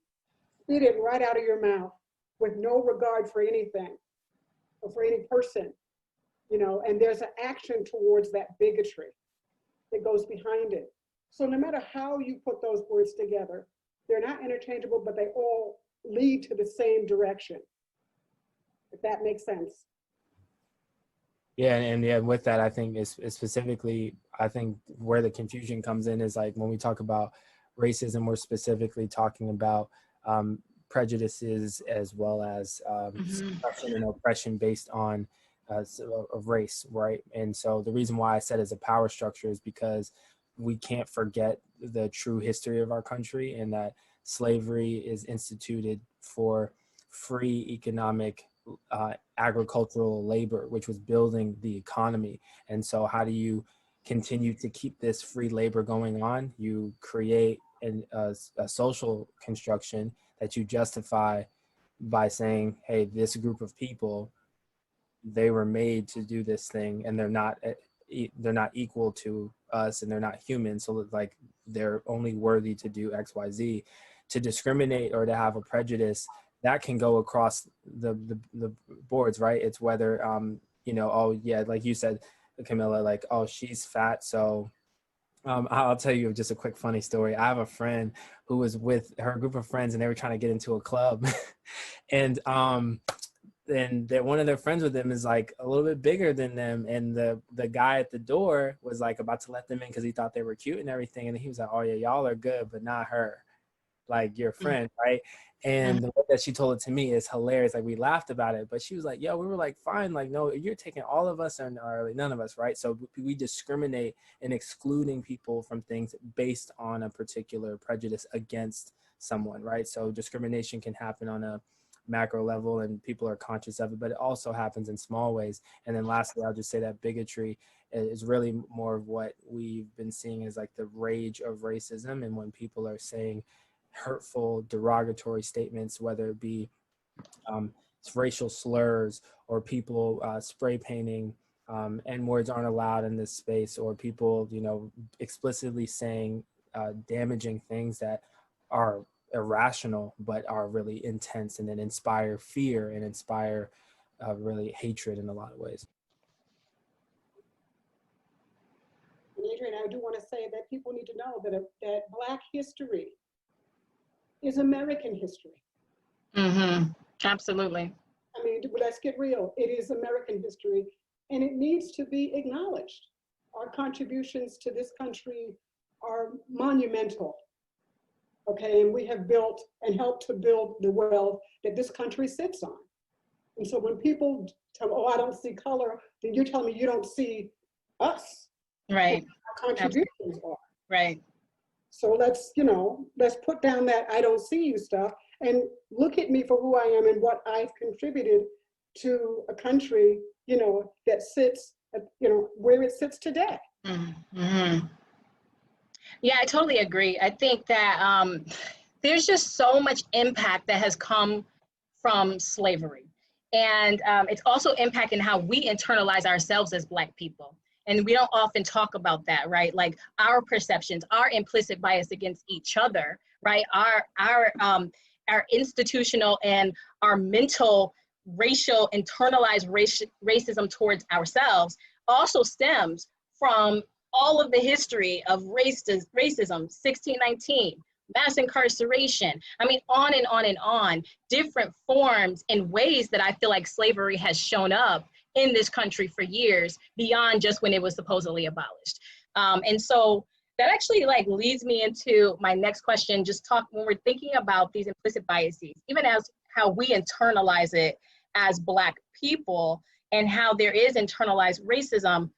spit it right out of your mouth with no regard for anything or for any person, you know, and there's an action towards that bigotry that goes behind it. So no matter how you put those words together, they're not interchangeable, but they all lead to the same direction, if that makes sense. Yeah, and with that, I think it's specifically, I think where the confusion comes in is like when we talk about racism, we're specifically talking about prejudices as well as suppression and oppression based on of race, right? And so the reason why I said it's a power structure is because we can't forget the true history of our country, and that slavery is instituted for free economic agricultural labor, which was building the economy. And so how do you continue to keep this free labor going on? You create a social construction that you justify by saying, hey, this group of people, they were made to do this thing, and they're not equal to us, and they're not human, so like they're only worthy to do XYZ. To discriminate or to have a prejudice, that can go across the boards, right? It's whether, you know, oh yeah, like you said, Camilla, like, oh, she's fat, so I'll tell you just a quick funny story. I have a friend who was with her group of friends, and they were trying to get into a club, and one of their friends with them is like a little bit bigger than them, and the guy at the door was like about to let them in because he thought they were cute and everything, and he was like, oh yeah, y'all are good, but not her, like your friend, right? And the way that she told it to me is hilarious. Like we laughed about it, but she was like, yo, we were like, fine, like, no, you're taking all of us and or none of us, right? So we discriminate and excluding people from things based on a particular prejudice against someone, right? So discrimination can happen on a macro level and people are conscious of it, but it also happens in small ways. And then lastly, I'll just say that bigotry is really more of what we've been seeing as like the rage of racism. And when people are saying hurtful, derogatory statements, whether it be racial slurs or people spray painting and words aren't allowed in this space, or people, you know, explicitly saying damaging things that are irrational, but are really intense and then inspire fear and inspire really hatred in a lot of ways. Adriane, I do want to say that people need to know that Black history is American history. Mm-hmm. Absolutely. I mean, let's get real. It is American history, and it needs to be acknowledged. Our contributions to this country are monumental. Okay, and we have built and helped to build the wealth that this country sits on. And so when people tell me, oh, I don't see color, then you're telling me you don't see us. Right. Our contributions are. Right. So let's put down that I don't see you stuff and look at me for who I am and what I've contributed to a country, that sits, where it sits today. Mm-hmm. Yeah, I totally agree. I think that there's just so much impact that has come from slavery. And it's also impacting how we internalize ourselves as Black people. And we don't often talk about that, right? Like our perceptions, our implicit bias against each other, right? Our institutional and our mental racial internalized racism towards ourselves also stems from all of the history of racism, 1619, mass incarceration. I mean, on and on and on, different forms and ways that I feel like slavery has shown up in this country for years, beyond just when it was supposedly abolished. And so that actually leads me into my next question, when we're thinking about these implicit biases, even as how we internalize it as Black people and how there is internalized racism.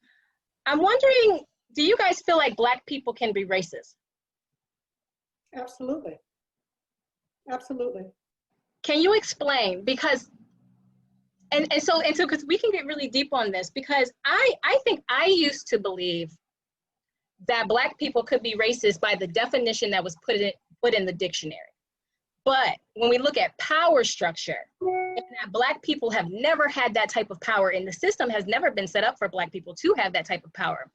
I'm wondering, do you guys feel like Black people can be racist? Absolutely. Absolutely. Can you explain? Because because we can get really deep on this, because I think I used to believe that Black people could be racist by the definition that was put in the dictionary. But when we look at power structure, and that Black people have never had that type of power, and the system has never been set up for Black people to have that type of power,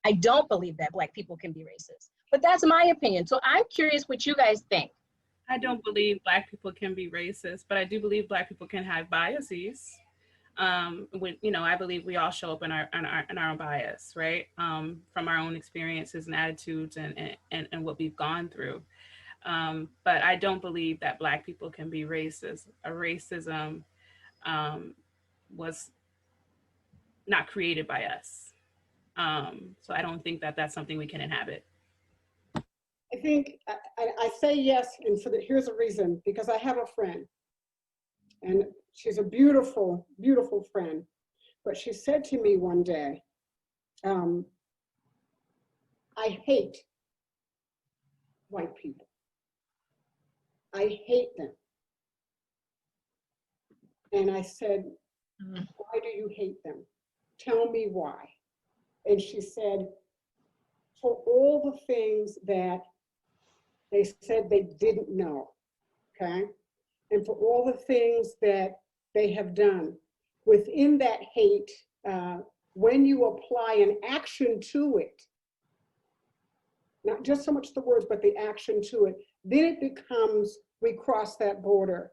I don't believe that Black people can be racist. But that's my opinion. So I'm curious what you guys think. I don't believe Black people can be racist, but I do believe Black people can have biases. I believe we all show up in our own bias, right? From our own experiences and attitudes and what we've gone through. But I don't believe that Black people can be racist. Racism was not created by us. So I don't think that that's something we can inhabit. I think I say yes, and here's a reason, because I have a friend, and she's a beautiful, beautiful friend, but she said to me one day, I hate white people. I hate them. And I said, why do you hate them? Tell me why. And she said, for all the things that they said they didn't know, okay? And for all the things that they have done. Within that hate, when you apply an action to it, not just so much the words, but the action to it, then it becomes, we cross that border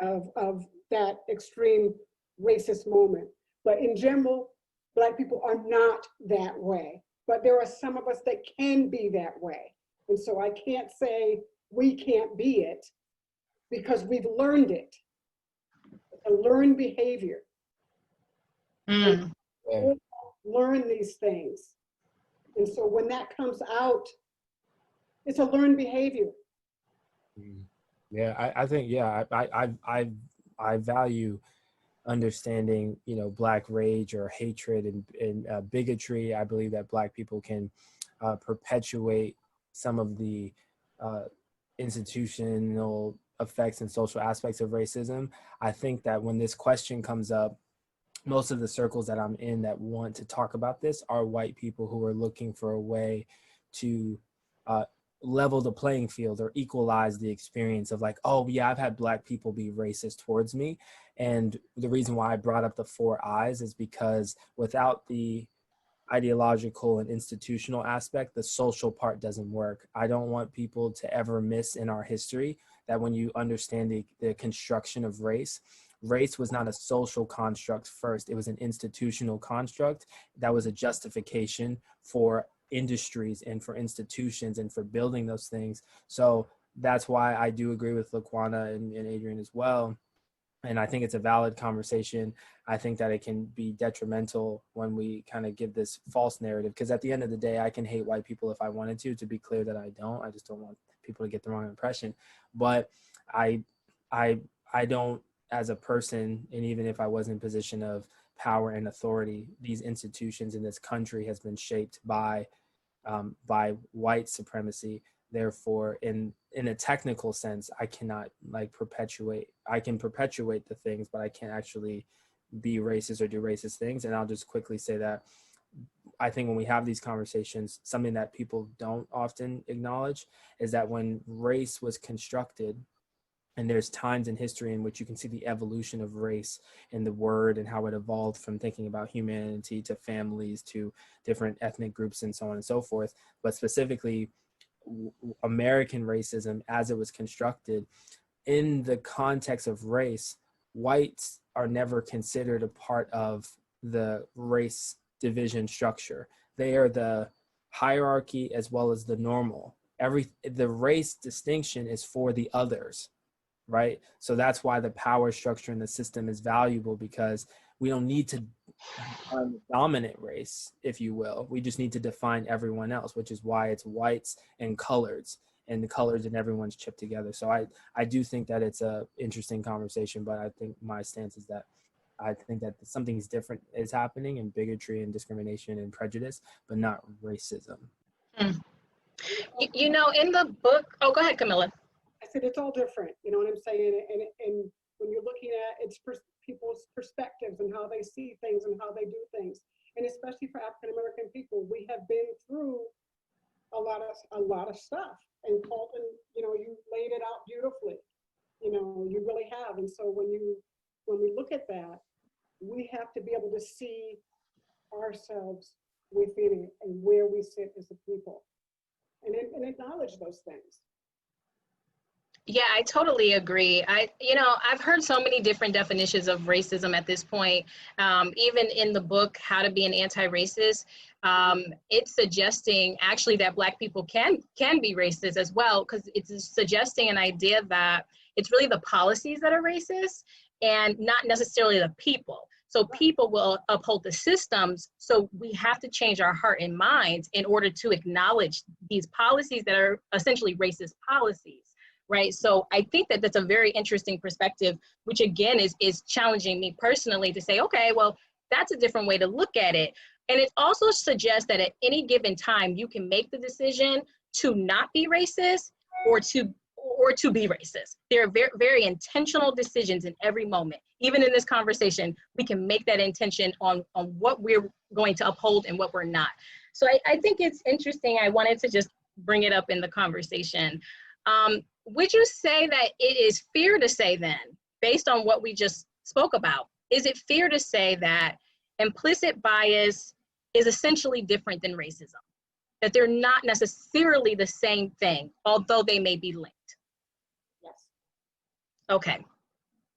of that extreme racist moment. But in general, Black people are not that way. But there are some of us that can be that way. And so I can't say we can't be it, because we've learned it. It's a learned behavior. Learn these things. And so when that comes out, it's a learned behavior. Yeah, I think, yeah, I value understanding, Black rage or hatred and bigotry. I believe that Black people can perpetuate some of the institutional effects and social aspects of racism. I think that when this question comes up, most of the circles that I'm in that want to talk about this are white people who are looking for a way to level the playing field or equalize the experience of oh yeah, I've had Black people be racist towards me. And the reason why I brought up the 4 I's is because without the ideological and institutional aspect, the social part doesn't work. I don't want people to ever miss in our history that when you understand the construction of race, race was not a social construct first. It was an institutional construct that was a justification for industries and for institutions and for building those things. So that's why I do agree with LaQuana and Adriane as well. And I think it's a valid conversation. I think that it can be detrimental when we kind of give this false narrative, because at the end of the day, I can hate white people if I wanted to be clear that I don't. I just don't want people to get the wrong impression. But I don't, as a person, and even if I was in a position of power and authority, these institutions in this country has been shaped by white supremacy. Therefore, in a technical sense, I cannot I can perpetuate the things, but I can't actually be racist or do racist things. And I'll just quickly say that I think when we have these conversations, something that people don't often acknowledge is that when race was constructed, and there's times in history in which you can see the evolution of race and the word and how it evolved from thinking about humanity to families to different ethnic groups and so on and so forth. But specifically, American racism as it was constructed in the context of race, whites are never considered a part of the race division structure. They are the hierarchy as well as the normal. The race distinction is for the others, right? So that's why the power structure in the system is valuable, because we don't need to define the dominant race, if you will. We just need to define everyone else, which is why it's whites and coloreds, and the colors and everyone's chipped together. So I do think that it's a interesting conversation, but I think my stance is that I think that something's different is happening in bigotry and discrimination and prejudice, but not racism. You know, in the book, oh, go ahead, Camilla. I said it's all different, you know what I'm saying? And when you're looking at people's perspectives and how they see things and how they do things, and especially for African American people, we have been through a lot of stuff. And Kolton, you know, you laid it out beautifully. You know, you really have. And so when we look at that, we have to be able to see ourselves within it and where we sit as a people, and acknowledge those things. Yeah, I totally agree. I've heard so many different definitions of racism at this point. Even in the book, How to Be an Anti-Racist, it's suggesting actually that Black people can be racist as well, because it's suggesting an idea that it's really the policies that are racist and not necessarily the people. So people will uphold the systems. So we have to change our heart and minds in order to acknowledge these policies that are essentially racist policies. Right. So I think that that's a very interesting perspective, which again is challenging me personally to say, okay, well, that's a different way to look at it. And it also suggests that at any given time, you can make the decision to not be racist or to be racist. There are very, very intentional decisions in every moment. Even in this conversation, we can make that intention on what we're going to uphold and what we're not. So I think it's interesting. I wanted to just bring it up in the conversation. Would you say that it is fair to say then, based on what we just spoke about, is it fair to say that implicit bias is essentially different than racism? That they're not necessarily the same thing, although they may be linked? Yes. Okay.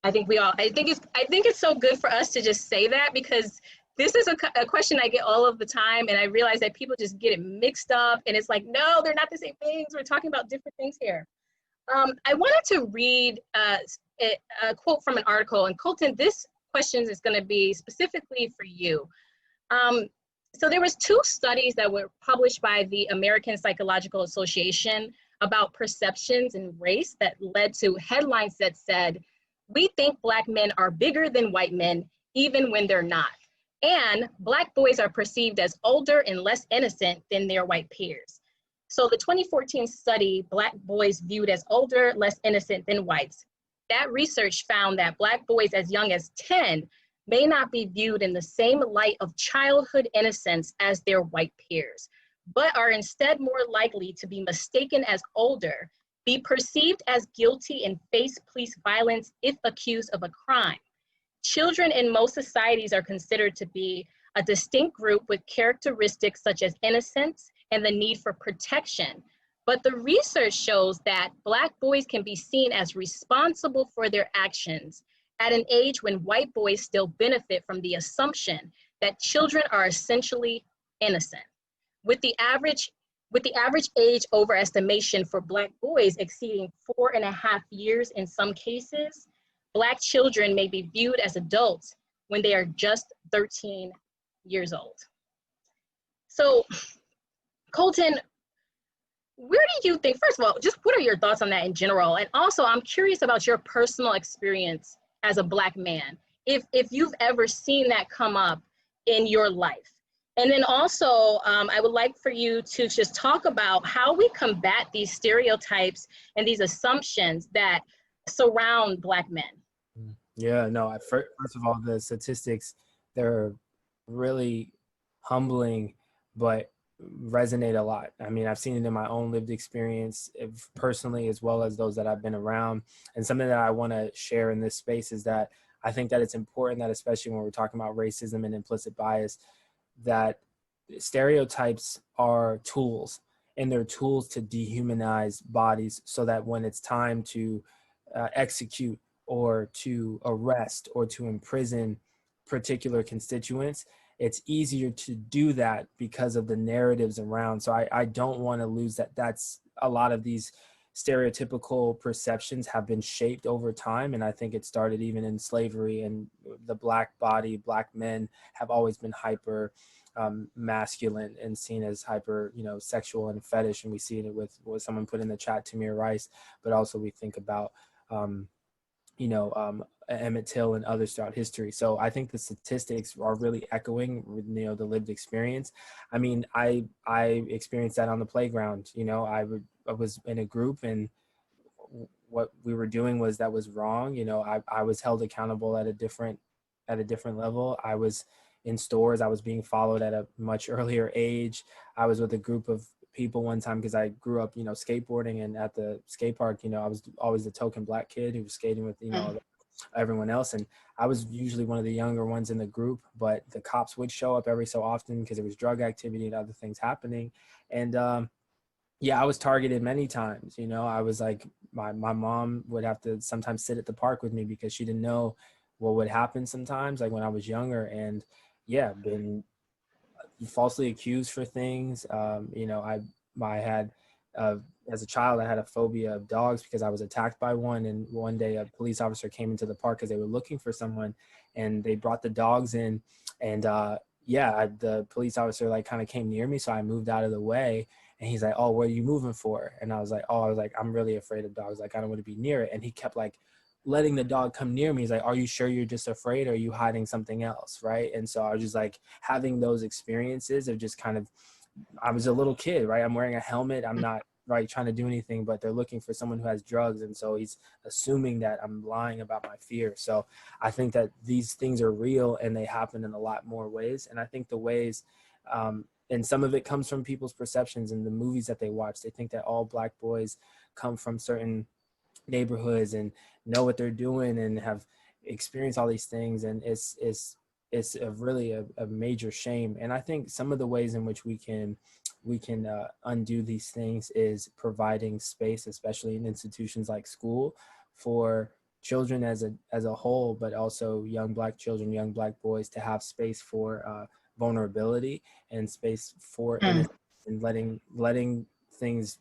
I think it's so good for us to just say that, because this is a question I get all of the time, and I realize that people just get it mixed up, and it's like, no, they're not the same things. We're talking about different things here. I wanted to read a quote from an article, and Kolton, this question is going to be specifically for you. So there was 2 studies that were published by the American Psychological Association about perceptions and race that led to headlines that said, "We think Black men are bigger than white men, even when they're not. And Black boys are perceived as older and less innocent than their white peers." So the 2014 study, Black boys viewed as older, less innocent than whites, that research found that Black boys as young as 10 may not be viewed in the same light of childhood innocence as their white peers, but are instead more likely to be mistaken as older, be perceived as guilty, and face police violence if accused of a crime. Children in most societies are considered to be a distinct group with characteristics such as innocence and the need for protection. But the research shows that Black boys can be seen as responsible for their actions at an age when white boys still benefit from the assumption that children are essentially innocent. With the average age overestimation for Black boys exceeding 4.5 years in some cases, Black children may be viewed as adults when they are just 13 years old. So, Kolton, where do you think, first of all, just what are your thoughts on that in general? And also, I'm curious about your personal experience as a Black man, if you've ever seen that come up in your life. And then also, I would like for you to just talk about how we combat these stereotypes and these assumptions that surround Black men. Yeah, no, first of all, the statistics, they're really humbling, but resonate a lot. I mean, I've seen it in my own lived experience personally, as well as those that I've been around. And something that I want to share in this space is that I think that it's important that, especially when we're talking about racism and implicit bias, that stereotypes are tools, and they're tools to dehumanize bodies so that when it's time to execute or to arrest or to imprison particular constituents, it's easier to do that because of the narratives around. So I don't want to lose that. That's a lot of these stereotypical perceptions have been shaped over time. And I think it started even in slavery, and the Black body, Black men have always been hyper masculine and seen as hyper, sexual and fetish. And we see it with what someone put in the chat, Tamir Rice, but also we think about, Emmett Till and others throughout history. So I think the statistics are really echoing, the lived experience. I mean, I experienced that on the playground. I was in a group, and what we were doing was wrong. I was held accountable at a different level. I was in stores. I was being followed at a much earlier age. I was with a group of people one time because I grew up, skateboarding, and at the skate park, I was always the token Black kid who was skating with, everyone else. And I was usually one of the younger ones in the group, but the cops would show up every so often because there was drug activity and other things happening. And I was targeted many times. I was like, my mom would have to sometimes sit at the park with me because she didn't know what would happen sometimes, like when I was younger. And been falsely accused for things. I had, as a child, I had a phobia of dogs because I was attacked by one. And one day a police officer came into the park because they were looking for someone, and they brought the dogs in. And the police officer kind of came near me. So I moved out of the way, and he's like, "Oh, what are you moving for?" And I was like, "I'm really afraid of dogs. I don't want to be near it." And he kept letting the dog come near me. He's like, "Are you sure you're just afraid, or are you hiding something else?" Right. And so I was just having those experiences of just I was a little kid, right? I'm wearing a helmet. I'm not trying to do anything, but they're looking for someone who has drugs. And so he's assuming that I'm lying about my fear. So I think that these things are real, and they happen in a lot more ways. And I think the ways, and some of it comes from people's perceptions and the movies that they watch. They think that all Black boys come from certain neighborhoods and know what they're doing and have experienced all these things. And it's really a major shame. And I think some of the ways in which we can undo these things is providing space, especially in institutions like school, for children as a whole, but also young Black children, young Black boys, to have space for vulnerability and space for innocence, and letting things,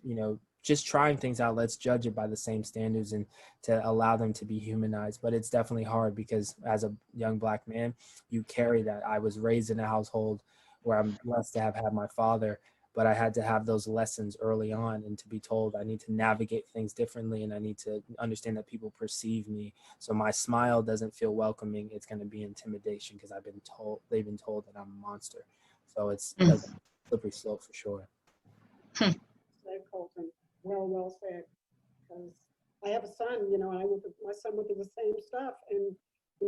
just trying things out. Let's judge it by the same standards and to allow them to be humanized. But it's definitely hard because as a young Black man, you carry that. I was raised in a household where I'm blessed to have had my father, but I had to have those lessons early on, and to be told I need to navigate things differently, and I need to understand that people perceive me. So my smile doesn't feel welcoming. It's going to be intimidation because they've been told that I'm a monster. So it's a slippery slope for sure. Kolton. Well said. Because I have a son, my son went through the same stuff, and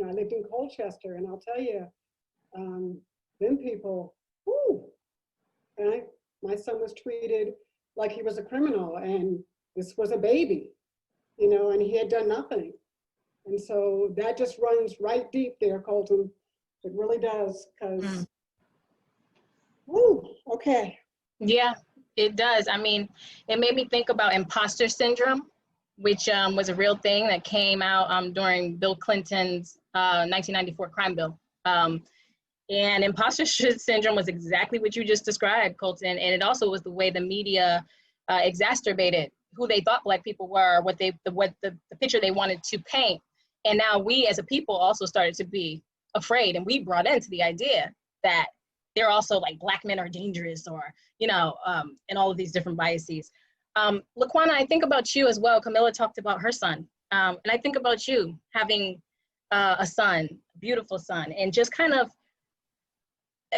I lived in Colchester, and I'll tell you, them people, and my son was treated like he was a criminal, and this was a baby, and he had done nothing. And so that just runs right deep there, Kolton. It really does, because Okay. Yeah, it does. I mean, it made me think about imposter syndrome, which was a real thing that came out during Bill Clinton's 1994 crime bill. And imposter syndrome was exactly what you just described, Kolton. And it also was the way the media exacerbated who they thought Black people were, what the picture they wanted to paint. And now we as a people also started to be afraid, and we brought into the idea that they're also like Black men are dangerous, or, you know, and all of these different biases. LaQuana, I think about you as well. Camilla talked about her son. And I think about you having a son, a beautiful son, and just kind of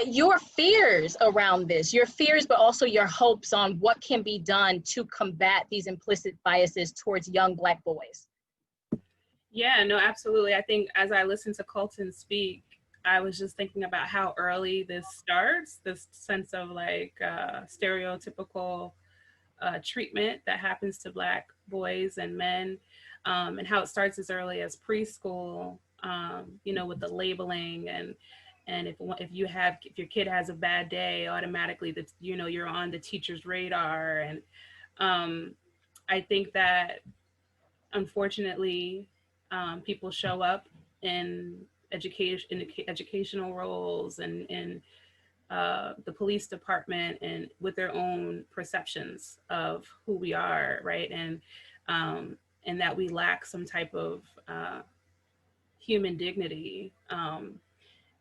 your fears around this, your fears, but also your hopes on what can be done to combat these implicit biases towards young Black boys. Yeah, no, absolutely. I think as I listened to Kolton speak, I was just thinking about how early this starts, this sense of like stereotypical treatment that happens to Black boys and men, and how it starts as early as preschool, you know, with the labeling, and if your kid has a bad day, automatically that, you know, you're on the teacher's radar. And I think that unfortunately people show up in educational roles and in the police department, and with their own perceptions of who we are, right? And that we lack some type of human dignity.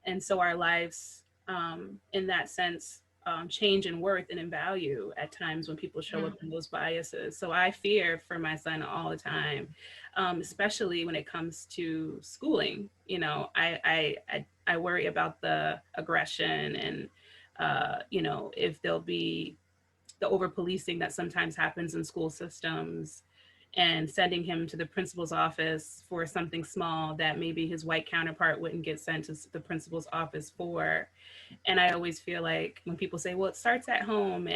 And so our lives, in that sense, change in worth and in value at times when people show up in those biases. So I fear for my son all the time, especially when it comes to schooling. You know, I worry about the aggression and, you know, if there'll be the over-policing that sometimes happens in school systems, and sending him to the principal's office for something small that maybe his white counterpart wouldn't get sent to the principal's office for. And I always feel like when people say, well, it starts at home,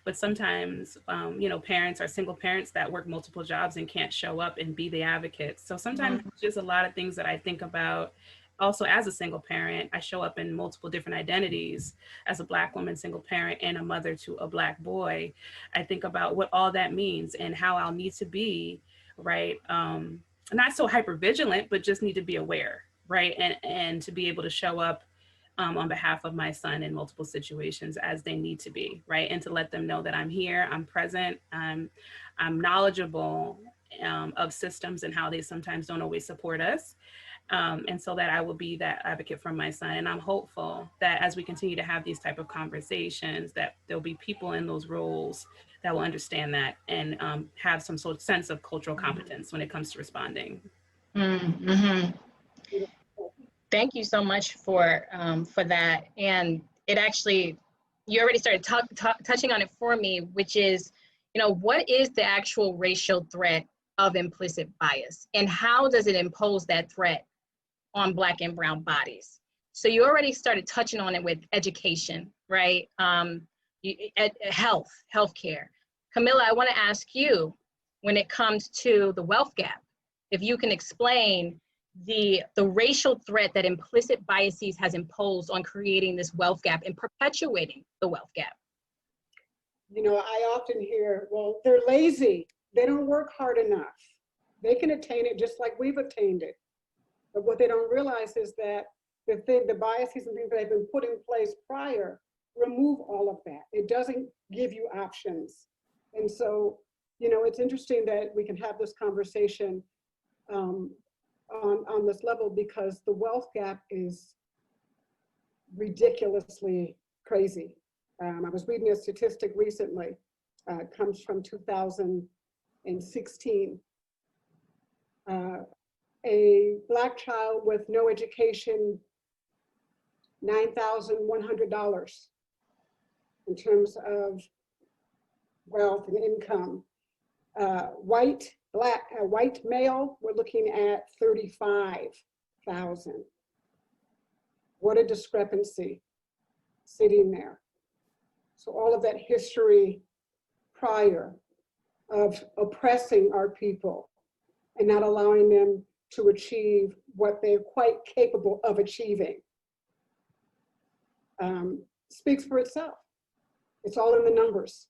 but sometimes, you know, parents are single parents that work multiple jobs and can't show up and be the advocates. So sometimes it's just a lot of things that I think about. Also, as a single parent, I show up in multiple different identities as a Black woman, single parent, and a mother to a Black boy. I think about what all that means and how I'll need to be, right? Not so hyper vigilant, but just need to be aware, right? And to be able to show up on behalf of my son in multiple situations as they need to be, right? And to let them know that I'm here, I'm present, I'm knowledgeable of systems and how they sometimes don't always support us. And so that I will be that advocate for my son. And I'm hopeful that as we continue to have these type of conversations, that there'll be people in those roles that will understand that and have some sort of sense of cultural competence when it comes to responding. Mm-hmm. Thank you so much for that. And it actually, you already started touching on it for me, which is, you know, what is the actual racial threat of implicit bias, and how does it impose that threat on Black and brown bodies? So you already started touching on it with education, right? Healthcare. Camilla, I want to ask you, when it comes to the wealth gap, if you can explain the racial threat that implicit biases has imposed on creating this wealth gap and perpetuating the wealth gap. You know, I often hear, well, they're lazy. They don't work hard enough. They can attain it just like we've attained it. But what they don't realize is that the biases and things that have been put in place prior remove all of that. It doesn't give you options. And so, you know, it's interesting that we can have this conversation on this level, because the wealth gap is ridiculously crazy. I was reading a statistic recently, comes from 2016. A Black child with no education, $9,100 in terms of wealth and income. White male, we're looking at 35,000. What a discrepancy sitting there. So all of that history prior of oppressing our people and not allowing them to achieve what they're quite capable of achieving speaks for itself. It's all in the numbers.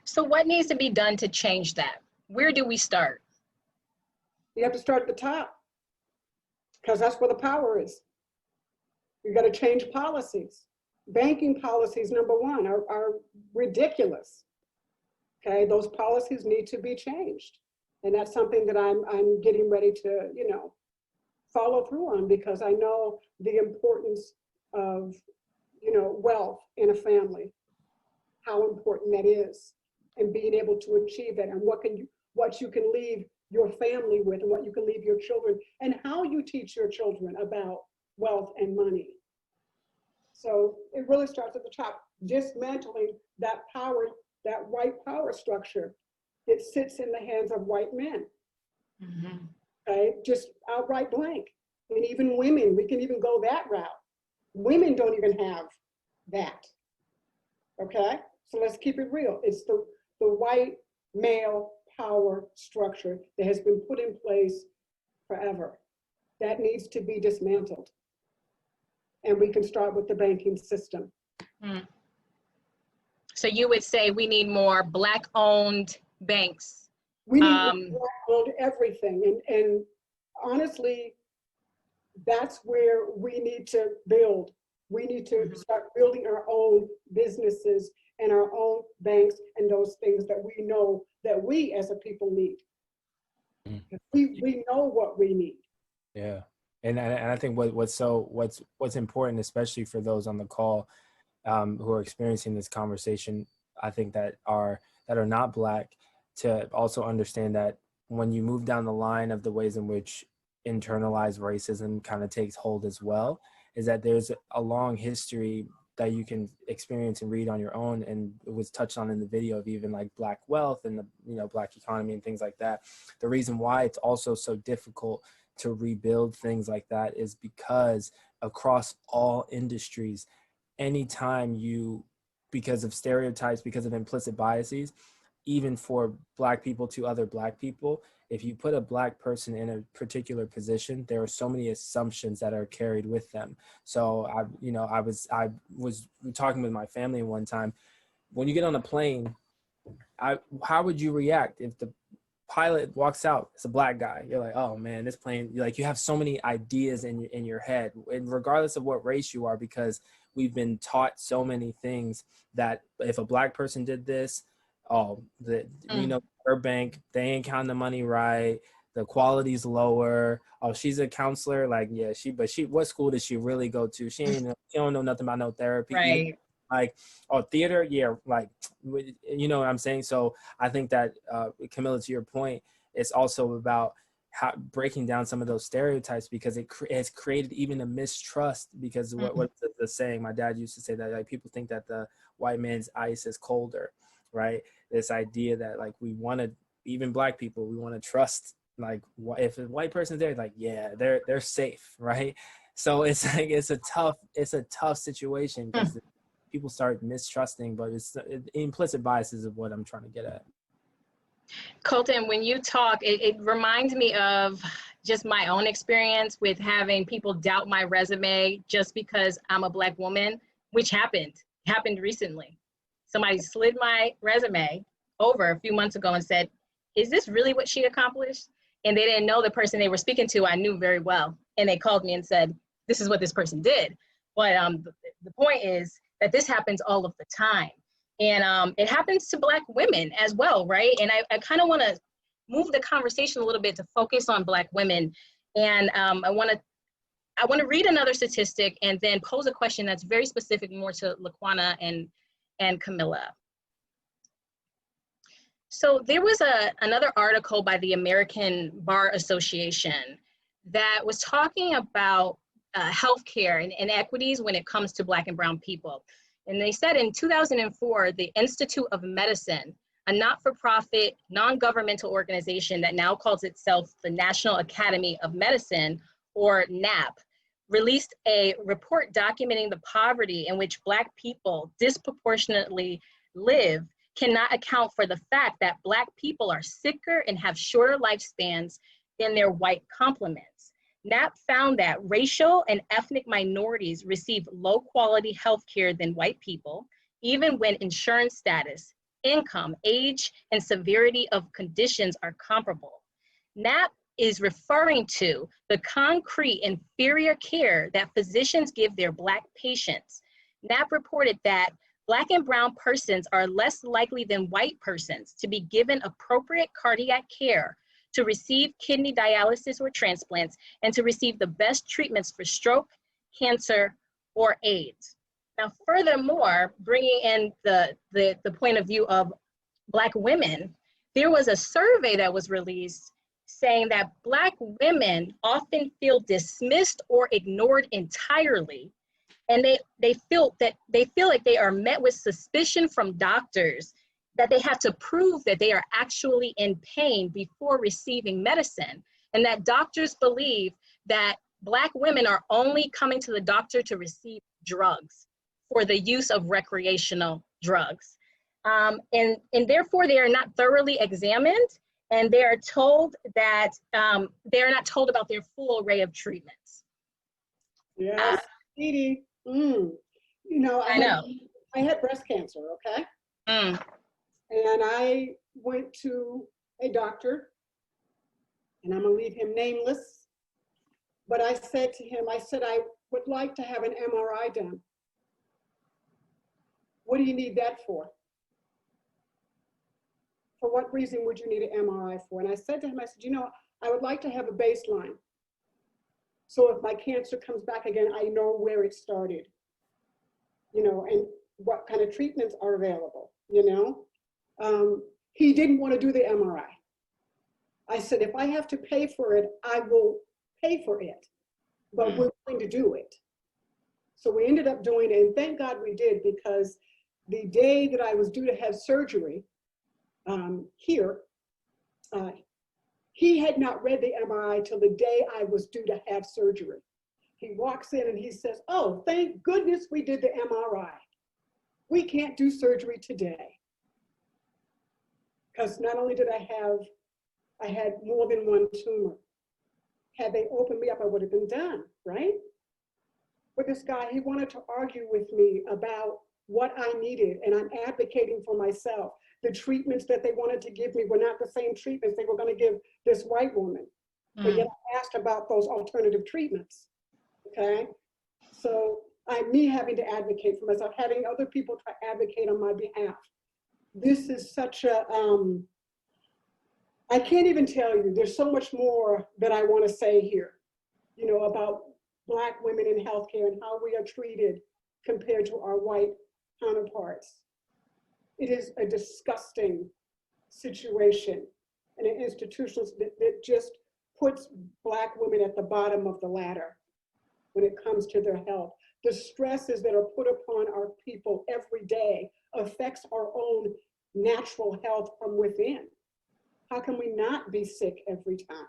So what needs to be done to change that? Where do we start? You have to start at the top, because that's where the power is. You got to change policies. Banking policies, number one, are ridiculous. Okay, those policies need to be changed. And that's something that I'm getting ready to, follow through on, because I know the importance of, wealth in a family, how important that is, and being able to achieve that, and what you can leave your family with, and what you can leave your children, and how you teach your children about wealth and money. So it really starts at the top, dismantling that power, that white power structure. It sits in the hands of white men. Mm-hmm. Okay, just outright blank. And even women, we can even go that route. Women don't even have that. Okay, so let's keep it real. It's the white male power structure that has been put in place forever. That needs to be dismantled. And we can start with the banking system. Mm. So you would say we need more Black-owned banks. We need to build everything. And honestly, that's where we need to build. We need to start building our own businesses and our own banks and those things that we know that we as a people need. We know what we need. Yeah. And I think what's important, especially for those on the call who are experiencing this conversation, I think that are not Black, to also understand that when you move down the line of the ways in which internalized racism kind of takes hold as well, is that there's a long history that you can experience and read on your own, and it was touched on in the video of even like Black wealth and the Black economy and things like that. The reason why it's also so difficult to rebuild things like that is because across all industries, anytime because of stereotypes, because of implicit biases, even for Black people to other Black people, if you put a Black person in a particular position, there are so many assumptions that are carried with them. So I was talking with my family one time. When you get on a plane, how would you react if the pilot walks out, it's a Black guy? You're like, oh man, this plane, you have so many ideas in your head, and regardless of what race you are, because we've been taught so many things that if a Black person did this, we know her bank, they ain't counting the money right, the quality's lower. Oh, she's a counselor, what school did she really go to? She don't know nothing about no therapy. Right. Like, oh, theater, yeah, you know what I'm saying? So I think that, Camilla, to your point, it's also about breaking down some of those stereotypes, because it has created even a mistrust, because what's the saying? My dad used to say that, like, people think that the white man's ice is colder, right? This idea that, like, we want to, even Black people, we want to trust, like, if a white person's there, like, yeah, they're safe, right? So it's like, it's a tough situation, because people start mistrusting, but it's implicit biases of what I'm trying to get at. Kolton, when you talk, it reminds me of just my own experience with having people doubt my resume just because I'm a Black woman, which happened recently. Somebody slid my resume over a few months ago and said, is this really what she accomplished? And they didn't know the person they were speaking to I knew very well. And they called me and said, this is what this person did. But the point is that this happens all of the time. And it happens to Black women as well, right? And I kind of want to move the conversation a little bit to focus on Black women. And I want to read another statistic and then pose a question that's very specific more to LaQuana and Camilla. So there was another article by the American Bar Association that was talking about healthcare and inequities when it comes to Black and brown people. And they said in 2004, the Institute of Medicine, a not-for-profit, non-governmental organization that now calls itself the National Academy of Medicine, or NAP, released a report documenting the poverty in which Black people disproportionately live cannot account for the fact that Black people are sicker and have shorter lifespans than their white complements. NAP found that racial and ethnic minorities receive low quality health care than white people, even when insurance status, income, age, and severity of conditions are comparable. NAP is referring to the concrete inferior care that physicians give their Black patients. NAP reported that Black and brown persons are less likely than white persons to be given appropriate cardiac care, to receive kidney dialysis or transplants, and to receive the best treatments for stroke, cancer, or AIDS. Now, furthermore, bringing in the point of view of Black women, there was a survey that was released saying that Black women often feel dismissed or ignored entirely, and they feel like they are met with suspicion from doctors, that they have to prove that they are actually in pain before receiving medicine, and that doctors believe that Black women are only coming to the doctor to receive drugs for the use of recreational drugs. And therefore they are not thoroughly examined, and they are told that they are not told about their full array of treatments. Yes, Edie. You know, I had breast cancer, okay? And I went to a doctor, and I'm gonna leave him nameless, but I said to him, I said, I would like to have an MRI done. What do you need that for? For what reason would you need an MRI for? And I said to him, I said, you know, I would like to have a baseline. So if my cancer comes back again, I know where it started, you know, and what kind of treatments are available, you know? He didn't want to do the MRI. I said, if I have to pay for it, I will pay for it, but we're going to do it. So we ended up doing it, and thank God we did, because the day that I was due to have surgery here, he had not read the MRI till the day I was due to have surgery. He walks in and he says, oh, thank goodness we did the MRI. We can't do surgery today. Because not only did I had more than one tumor. Had they opened me up, I would have been done, right? But this guy, he wanted to argue with me about what I needed, and I'm advocating for myself. The treatments that they wanted to give me were not the same treatments they were going to give this white woman. But yet I asked about those alternative treatments, okay? So me having to advocate for myself, having other people try to advocate on my behalf. This is such a, I can't even tell you, there's so much more that I want to say here, you know, about Black women in healthcare and how we are treated compared to our white counterparts. It is a disgusting situation and an institution that just puts Black women at the bottom of the ladder when it comes to their health. The stresses that are put upon our people every day affects our own natural health from within. How can we not be sick every time?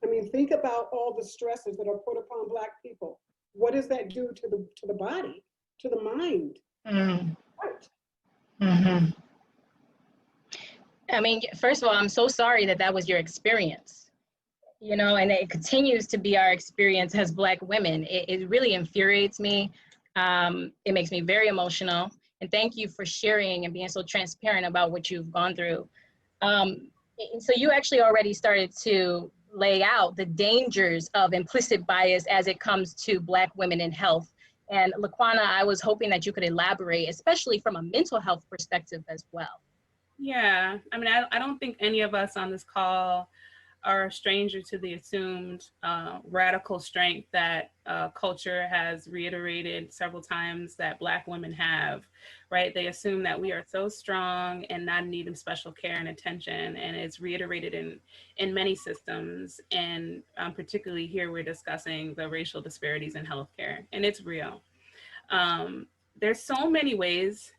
I mean, think about all the stresses that are put upon Black people. What does that do to the body, to the mind? Right. I mean, first of all, I'm so sorry that that was your experience, you know, and it continues to be our experience as Black women. It really infuriates me. It makes me very emotional. And thank you for sharing and being so transparent about what you've gone through. So you actually already started to lay out the dangers of implicit bias as it comes to Black women in health. And LaQuana, I was hoping that you could elaborate, especially from a mental health perspective as well. Yeah, I mean, I don't think any of us on this call are a stranger to the assumed radical strength that culture has reiterated several times that Black women have, right? They assume that we are so strong and not in need of special care and attention, and it's reiterated in many systems, and particularly here we're discussing the racial disparities in healthcare, and it's real. There's so many ways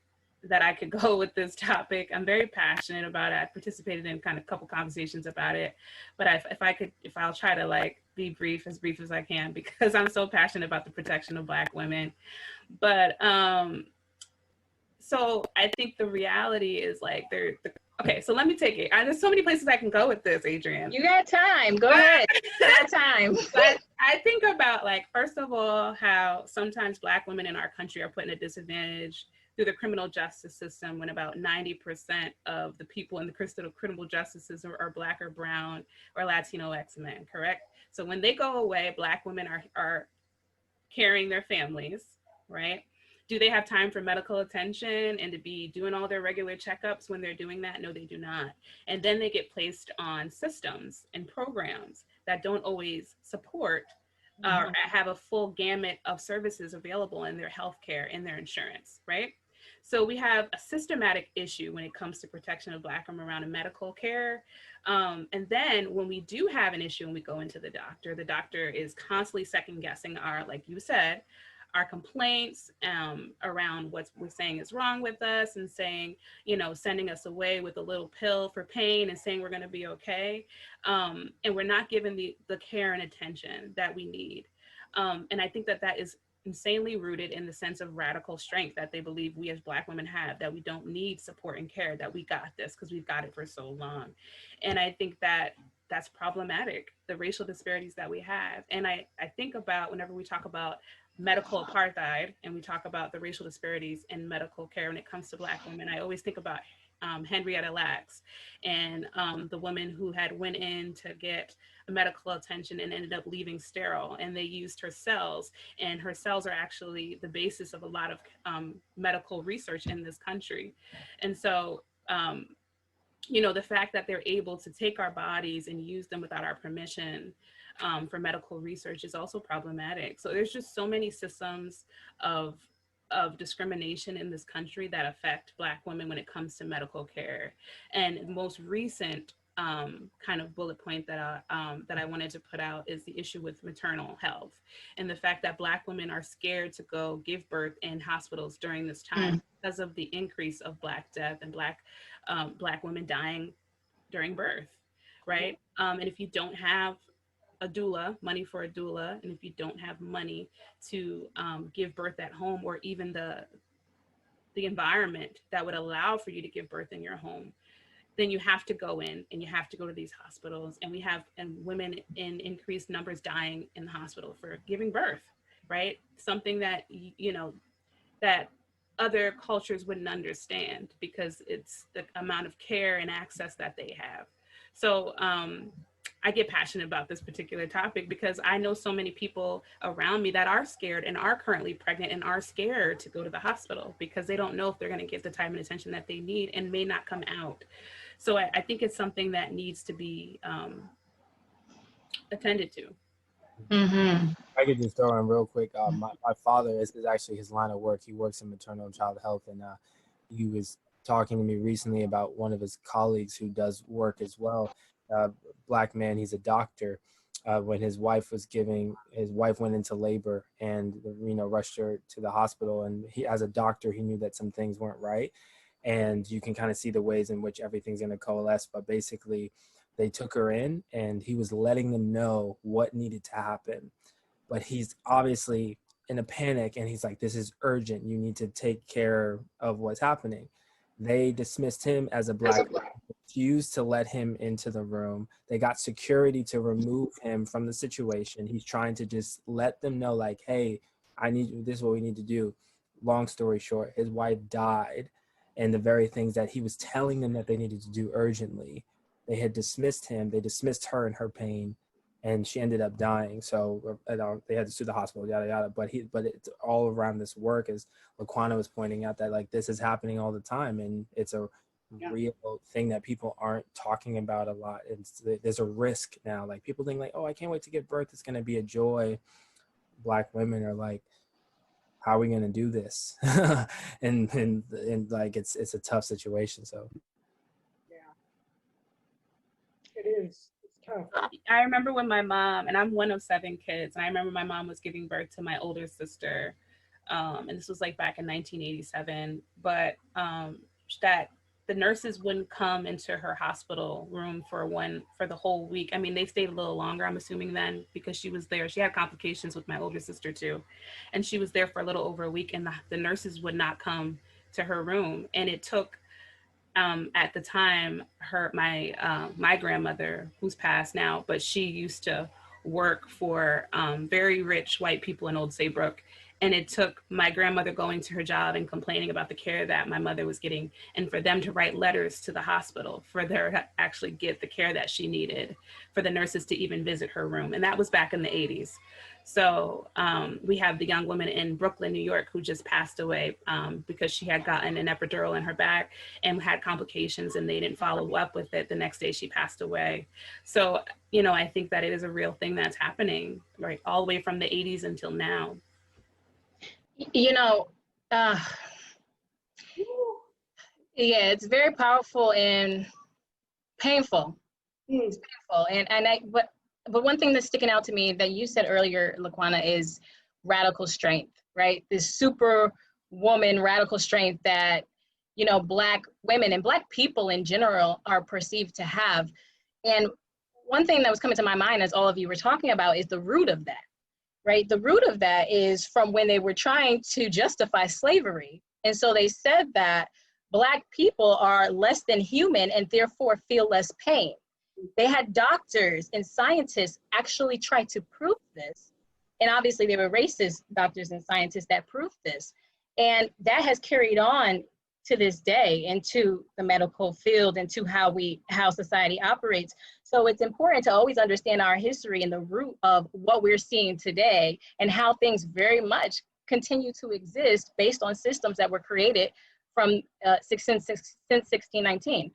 that I could go with this topic. I'm very passionate about it. I've participated in kind of a couple conversations about it, but I'll try to like be brief as I can, because I'm so passionate about the protection of Black women. But So I think the reality is like okay, so let me take it. There's so many places I can go with this, Adriane. You got time. Go ahead. You got time. But I think about, like, first of all, how sometimes Black women in our country are put in a disadvantage through the criminal justice system when about 90% of the people in the criminal justice system are Black or Brown or Latinx men, correct? So when they go away, Black women are carrying their families, right? Do they have time for medical attention and to be doing all their regular checkups when they're doing that? No, they do not. And then they get placed on systems and programs that don't always support or have a full gamut of services available in their healthcare, in their insurance, right? So we have a systematic issue when it comes to protection of Black women around medical care. And then when we do have an issue and we go into the doctor is constantly second guessing our, like you said, our complaints around what we're saying is wrong with us and saying, you know, sending us away with a little pill for pain and saying we're going to be okay. And we're not given the care and attention that we need. And I think that is insanely rooted in the sense of radical strength that they believe we as Black women have, that we don't need support and care, that we got this because we've got it for so long. And I think that that's problematic, the racial disparities that we have. And I think about whenever we talk about medical apartheid and we talk about the racial disparities in medical care when it comes to Black women, I always think about Henrietta Lacks and the woman who had went in to get medical attention and ended up leaving sterile, and they used her cells, and her cells are actually the basis of a lot of medical research in this country. And so you know, the fact that they're able to take our bodies and use them without our permission for medical research is also problematic. So there's just so many systems of discrimination in this country that affect Black women when it comes to medical care. And the most recent kind of bullet point that I wanted to put out is the issue with maternal health and the fact that Black women are scared to go give birth in hospitals during this time because of the increase of Black death and Black women dying during birth, right? And if you don't have a doula, money for a doula, and if you don't have money to give birth at home, or even the environment that would allow for you to give birth in your home, then you have to go in and you have to go to these hospitals. And we have women in increased numbers dying in the hospital for giving birth, right? Something that, you know, that other cultures wouldn't understand because it's the amount of care and access that they have. So I get passionate about this particular topic because I know so many people around me that are scared and are currently pregnant and are scared to go to the hospital because they don't know if they're going to get the time and attention that they need and may not come out. So I think it's something that needs to be attended to. I could just throw in real quick. My father is actually his line of work. He works in maternal and child health, and he was talking to me recently about one of his colleagues who does work as well. Black man, he's a doctor. When his wife went into labor and rushed her to the hospital, and he, as a doctor, he knew that some things weren't right, and you can kind of see the ways in which everything's going to coalesce. But basically, they took her in, and he was letting them know what needed to happen. But he's obviously in a panic, and he's like, "This is urgent. You need to take care of what's happening." They dismissed him as a Black man, refused to let him into the room. They got security to remove him from the situation. He's trying to just let them know, like, hey, this is what we need to do. Long story short, his wife died, and the very things that he was telling them that they needed to do urgently, they had dismissed him. They dismissed her and her pain, and she ended up dying. So they had to sue the hospital, yada, yada. But it's all around this work, as LaQuana was pointing out, that like this is happening all the time. And it's a real thing that people aren't talking about a lot. There's a risk now. Like people think like, oh, I can't wait to give birth. It's going to be a joy. Black women are like, how are we going to do this? and like, it's a tough situation. So. It is. Tough. I remember when my mom, and I'm one of 7 kids, and I remember my mom was giving birth to my older sister, and this was like back in 1987, but that the nurses wouldn't come into her hospital room for the whole week. I mean, they stayed a little longer, I'm assuming then, because she was there. She had complications with my older sister too, and she was there for a little over a week, and the nurses would not come to her room. And it took, at the time, my grandmother, who's passed now, but she used to work for very rich white people in Old Saybrook. And it took my grandmother going to her job and complaining about the care that my mother was getting, and for them to write letters to the hospital for her to actually get the care that she needed, for the nurses to even visit her room. And that was back in the 80s. So we have the young woman in Brooklyn, New York, who just passed away because she had gotten an epidural in her back and had complications, and they didn't follow up with it. The next day she passed away. So, you know, I think that it is a real thing that's happening, right, all the way from the 80s until now. You know, yeah, it's very powerful and painful. It's painful. But one thing that's sticking out to me that you said earlier, LaQuana, is radical strength, right? This super woman radical strength that, you know, Black women and Black people in general are perceived to have. And one thing that was coming to my mind as all of you were talking about is the root of that, right? The root of that is from when they were trying to justify slavery. And so they said that Black people are less than human and therefore feel less pain. They had doctors and scientists actually try to prove this. And obviously they were racist doctors and scientists that proved this. And that has carried on to this day into the medical field and to how society operates. So it's important to always understand our history and the root of what we're seeing today and how things very much continue to exist based on systems that were created from since 1619.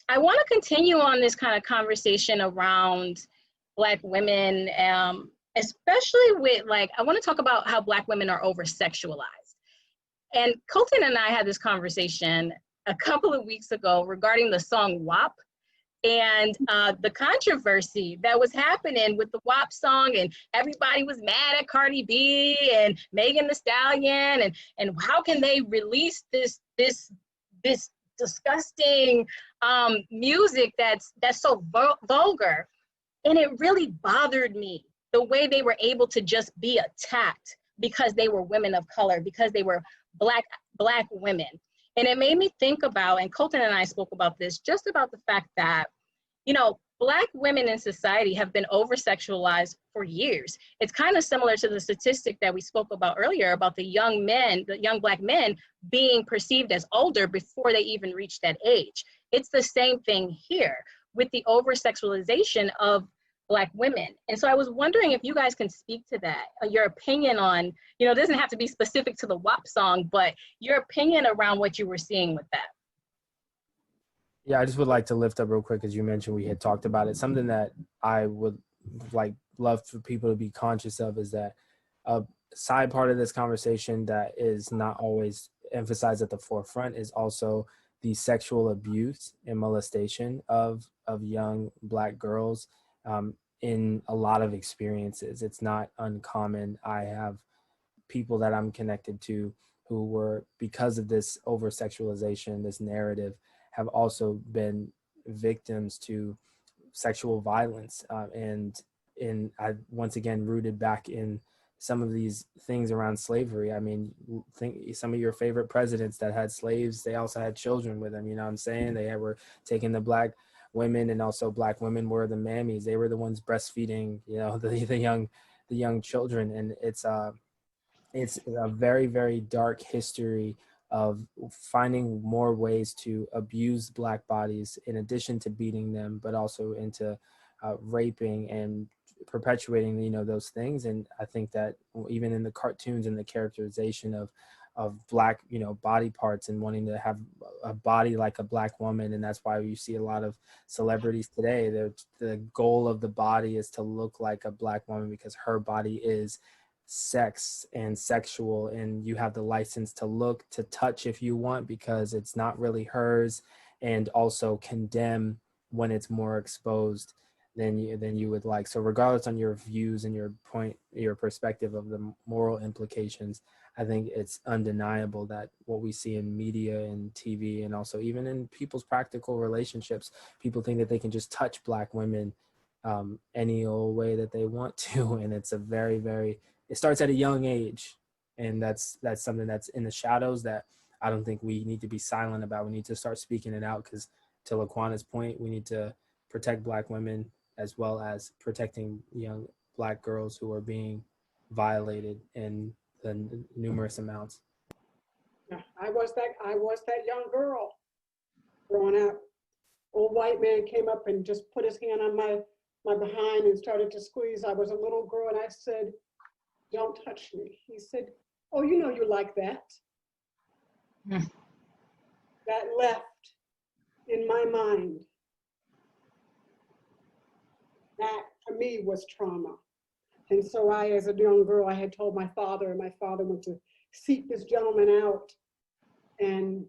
I want to continue on this kind of conversation around Black women, especially with I want to talk about how Black women are over-sexualized. And Kolton and I had this conversation a couple of weeks ago regarding the song WAP and the controversy that was happening with the WAP song, and everybody was mad at Cardi B and Megan Thee Stallion, and how can they release this disgusting music that's so vulgar. And it really bothered me the way they were able to just be attacked because they were women of color, because they were black women. And it made me think about, and Kolton and I spoke about this, just about the fact that, you know, Black women in society have been over-sexualized for years. It's kind of similar to the statistic that we spoke about earlier about the young Black men being perceived as older before they even reach that age. It's the same thing here with the over-sexualization of Black women. And so I was wondering if you guys can speak to that, your opinion on, you know, it doesn't have to be specific to the WAP song, but your opinion around what you were seeing with that. Yeah, I just would like to lift up real quick, as you mentioned, we had talked about it. Something that I would love for people to be conscious of is that a side part of this conversation that is not always emphasized at the forefront is also the sexual abuse and molestation of young Black girls in a lot of experiences. It's not uncommon. I have people that I'm connected to who were, because of this over-sexualization, this narrative, have also been victims to sexual violence. And I once again rooted back in some of these things around slavery. I mean, think some of your favorite presidents that had slaves, they also had children with them, you know what I'm saying? They were taking the Black women, and also Black women were the mammies. They were the ones breastfeeding, you know, the young children. And it's a very, very dark history of finding more ways to abuse Black bodies in addition to beating them, but also into raping and perpetuating, you know, those things. And I think that even in the cartoons and the characterization of Black, you know, body parts and wanting to have a body like a Black woman. And that's why you see a lot of celebrities today. The goal of the body is to look like a Black woman because her body is sex and sexual, and you have the license to look, to touch if you want, because it's not really hers, and also condemn when it's more exposed than you would like. So regardless on your views and your perspective of the moral implications, I think it's undeniable that what we see in media and TV, and also even in people's practical relationships, people think that they can just touch Black women any old way that they want to. And it's a very, very, it starts at a young age. And that's something that's in the shadows that I don't think we need to be silent about. We need to start speaking it out, because to LaQuana's point, we need to protect Black women as well as protecting young Black girls who are being violated in the numerous amounts. Yeah, I was that young girl growing up. Old white man came up and just put his hand on my behind and started to squeeze. I was a little girl and I said, "Don't touch me." He said, "Oh, you know you like that." That left in my mind. That for me was trauma. And so I, as a young girl, I had told my father, and my father went to seek this gentleman out. And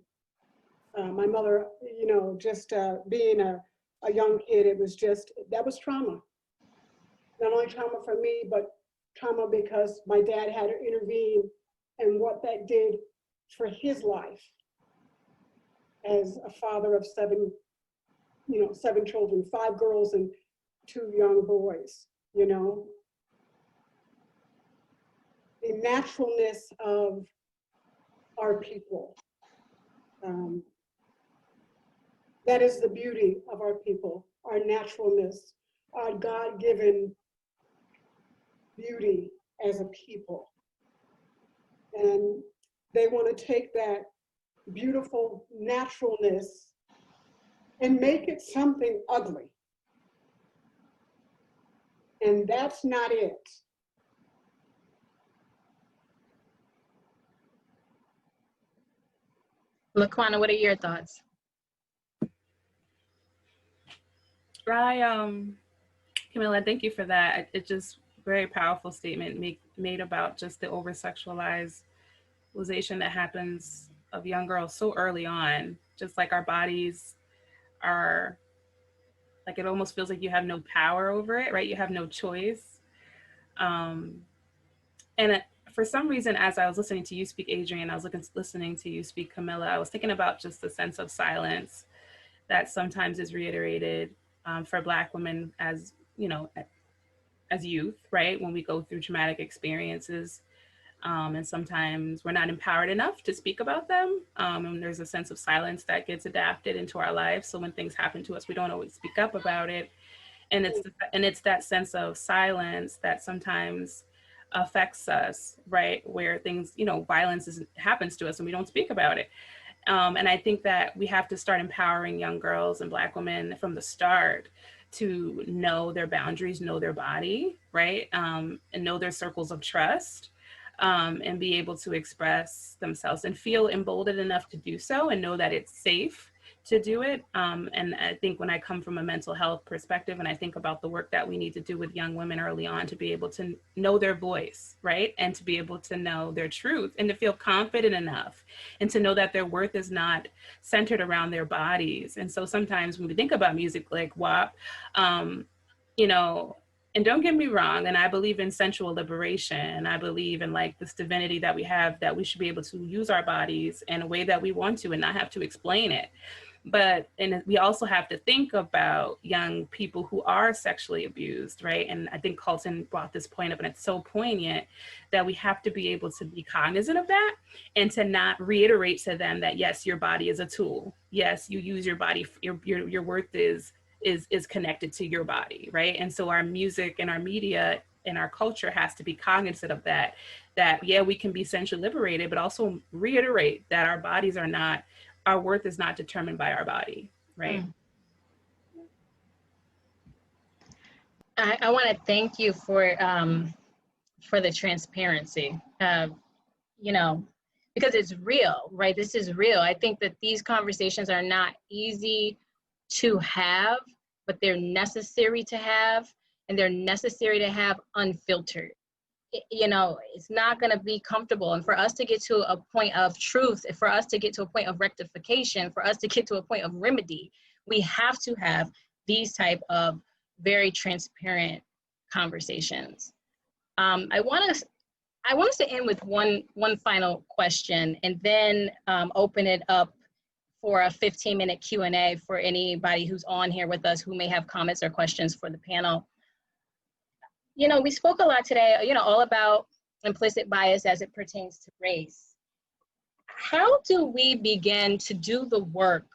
my mother, you know, just being a young kid, it was just, that was trauma. Not only trauma for me, but trauma because my dad had to intervene, and what that did for his life as a father of seven children, 5 girls and 2 young boys, you know. The naturalness of our people. That is the beauty of our people, our naturalness, our God-given beauty as a people. And they want to take that beautiful naturalness and make it something ugly. And that's not it. LaQuana, what are your thoughts? Camilla, thank you for that. It's just very powerful statement made about just the over-sexualization that happens of young girls so early on. Just like our bodies are, like, it almost feels like you have no power over it, right? You have no choice. For some reason, as I was listening to you speak, Adriane, I was listening to you speak, Camilla, I was thinking about just the sense of silence that sometimes is reiterated for Black women as, you know, as youth, right? When we go through traumatic experiences, and sometimes we're not empowered enough to speak about them. And there's a sense of silence that gets adapted into our lives. So when things happen to us, we don't always speak up about it. And it's that sense of silence that sometimes affects us, right? Where things, you know, violence happens to us and we don't speak about it. And I think that we have to start empowering young girls and Black women from the start to know their boundaries, know their body, right? And know their circles of trust, and be able to express themselves and feel emboldened enough to do so and know that it's safe to do it. And I think when I come from a mental health perspective and I think about the work that we need to do with young women early on to be able to know their voice, right? And to be able to know their truth and to feel confident enough and to know that their worth is not centered around their bodies. And so sometimes when we think about music like WAP, you know, and don't get me wrong, and I believe in sensual liberation. I believe in like this divinity that we have, that we should be able to use our bodies in a way that we want to and not have to explain it. And we also have to think about young people who are sexually abused, right? And I think Kolton brought this point up, and it's so poignant that we have to be able to be cognizant of that and to not reiterate to them that, yes, your body is a tool. Yes, you use your body, your worth is connected to your body, right? And so our music and our media and our culture has to be cognizant of that, yeah, we can be sensually liberated, but also reiterate that our bodies are not, our worth is not determined by our body, right? I want to thank you for the transparency, you know, because it's real, right? This is real. I think that these conversations are not easy to have, but they're necessary to have, and they're necessary to have unfiltered. You know, it's not going to be comfortable. And for us to get to a point of truth, for us to get to a point of rectification, for us to get to a point of remedy, we have to have these type of very transparent conversations. I want us to end with one final question, and then open it up for a 15-minute Q&A for anybody who's on here with us who may have comments or questions for the panel. You know, we spoke a lot today, you know, all about implicit bias as it pertains to race, how do we begin to do the work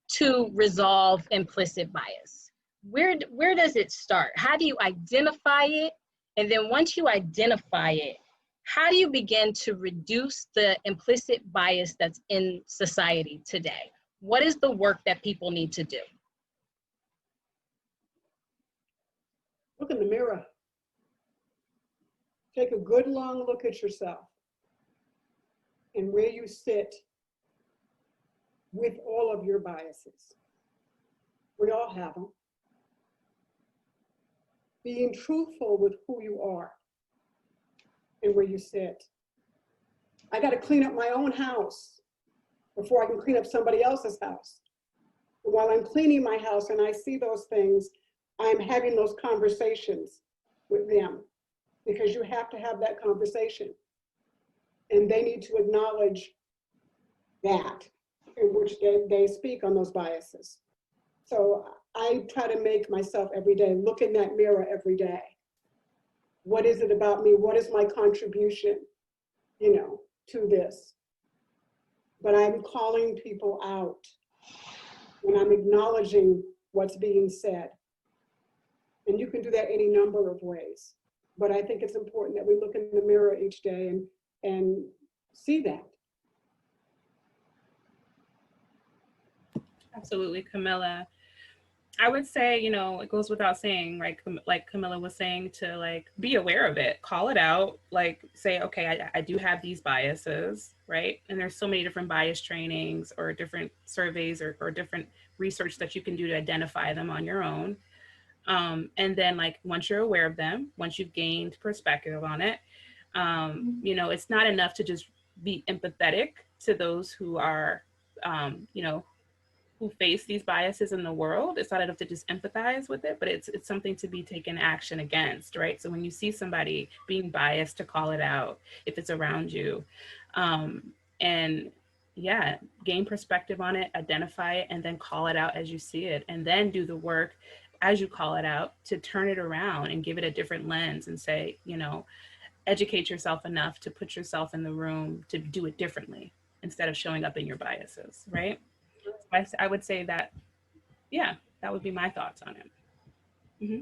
to resolve implicit bias? Where does it start? How do you identify it? And then once you identify it, how do you begin to reduce the implicit bias that's in society today? What is the work that people need to do? Look in the mirror. Take a good long look at yourself and where you sit with all of your biases. We all have them. Being truthful with who you are and where you sit. I got to clean up my own house before I can clean up somebody else's house. And while I'm cleaning my house and I see those things, I'm having those conversations with them, because you have to have that conversation. And they need to acknowledge that in which they speak on those biases. So I try to make myself every day, look in that mirror every day. What is it about me? What is my contribution, to this? But I'm calling people out and I'm acknowledging what's being said. And you can do that any number of ways. But I think it's important that we look in the mirror each day and see that. Absolutely, Camilla. I would say, it goes without saying, right? Like Camilla was saying, to be aware of it, call it out, say, okay, I do have these biases, right? And there's so many different bias trainings or different surveys or different research that you can do to identify them on your own. And then once you're aware of them, once you've gained perspective on it, it's not enough to just be empathetic to those who are, who face these biases in the world. It's not enough to just empathize with it, but it's something to be taken action against, right? So when you see somebody being biased, to call it out if it's around you, and yeah, gain perspective on it, identify it, and then call it out as you see it, and then do the work as you call it out to turn it around and give it a different lens and say, educate yourself enough to put yourself in the room to do it differently instead of showing up in your biases, right? I would say that, yeah, that would be my thoughts on it. Mm-hmm.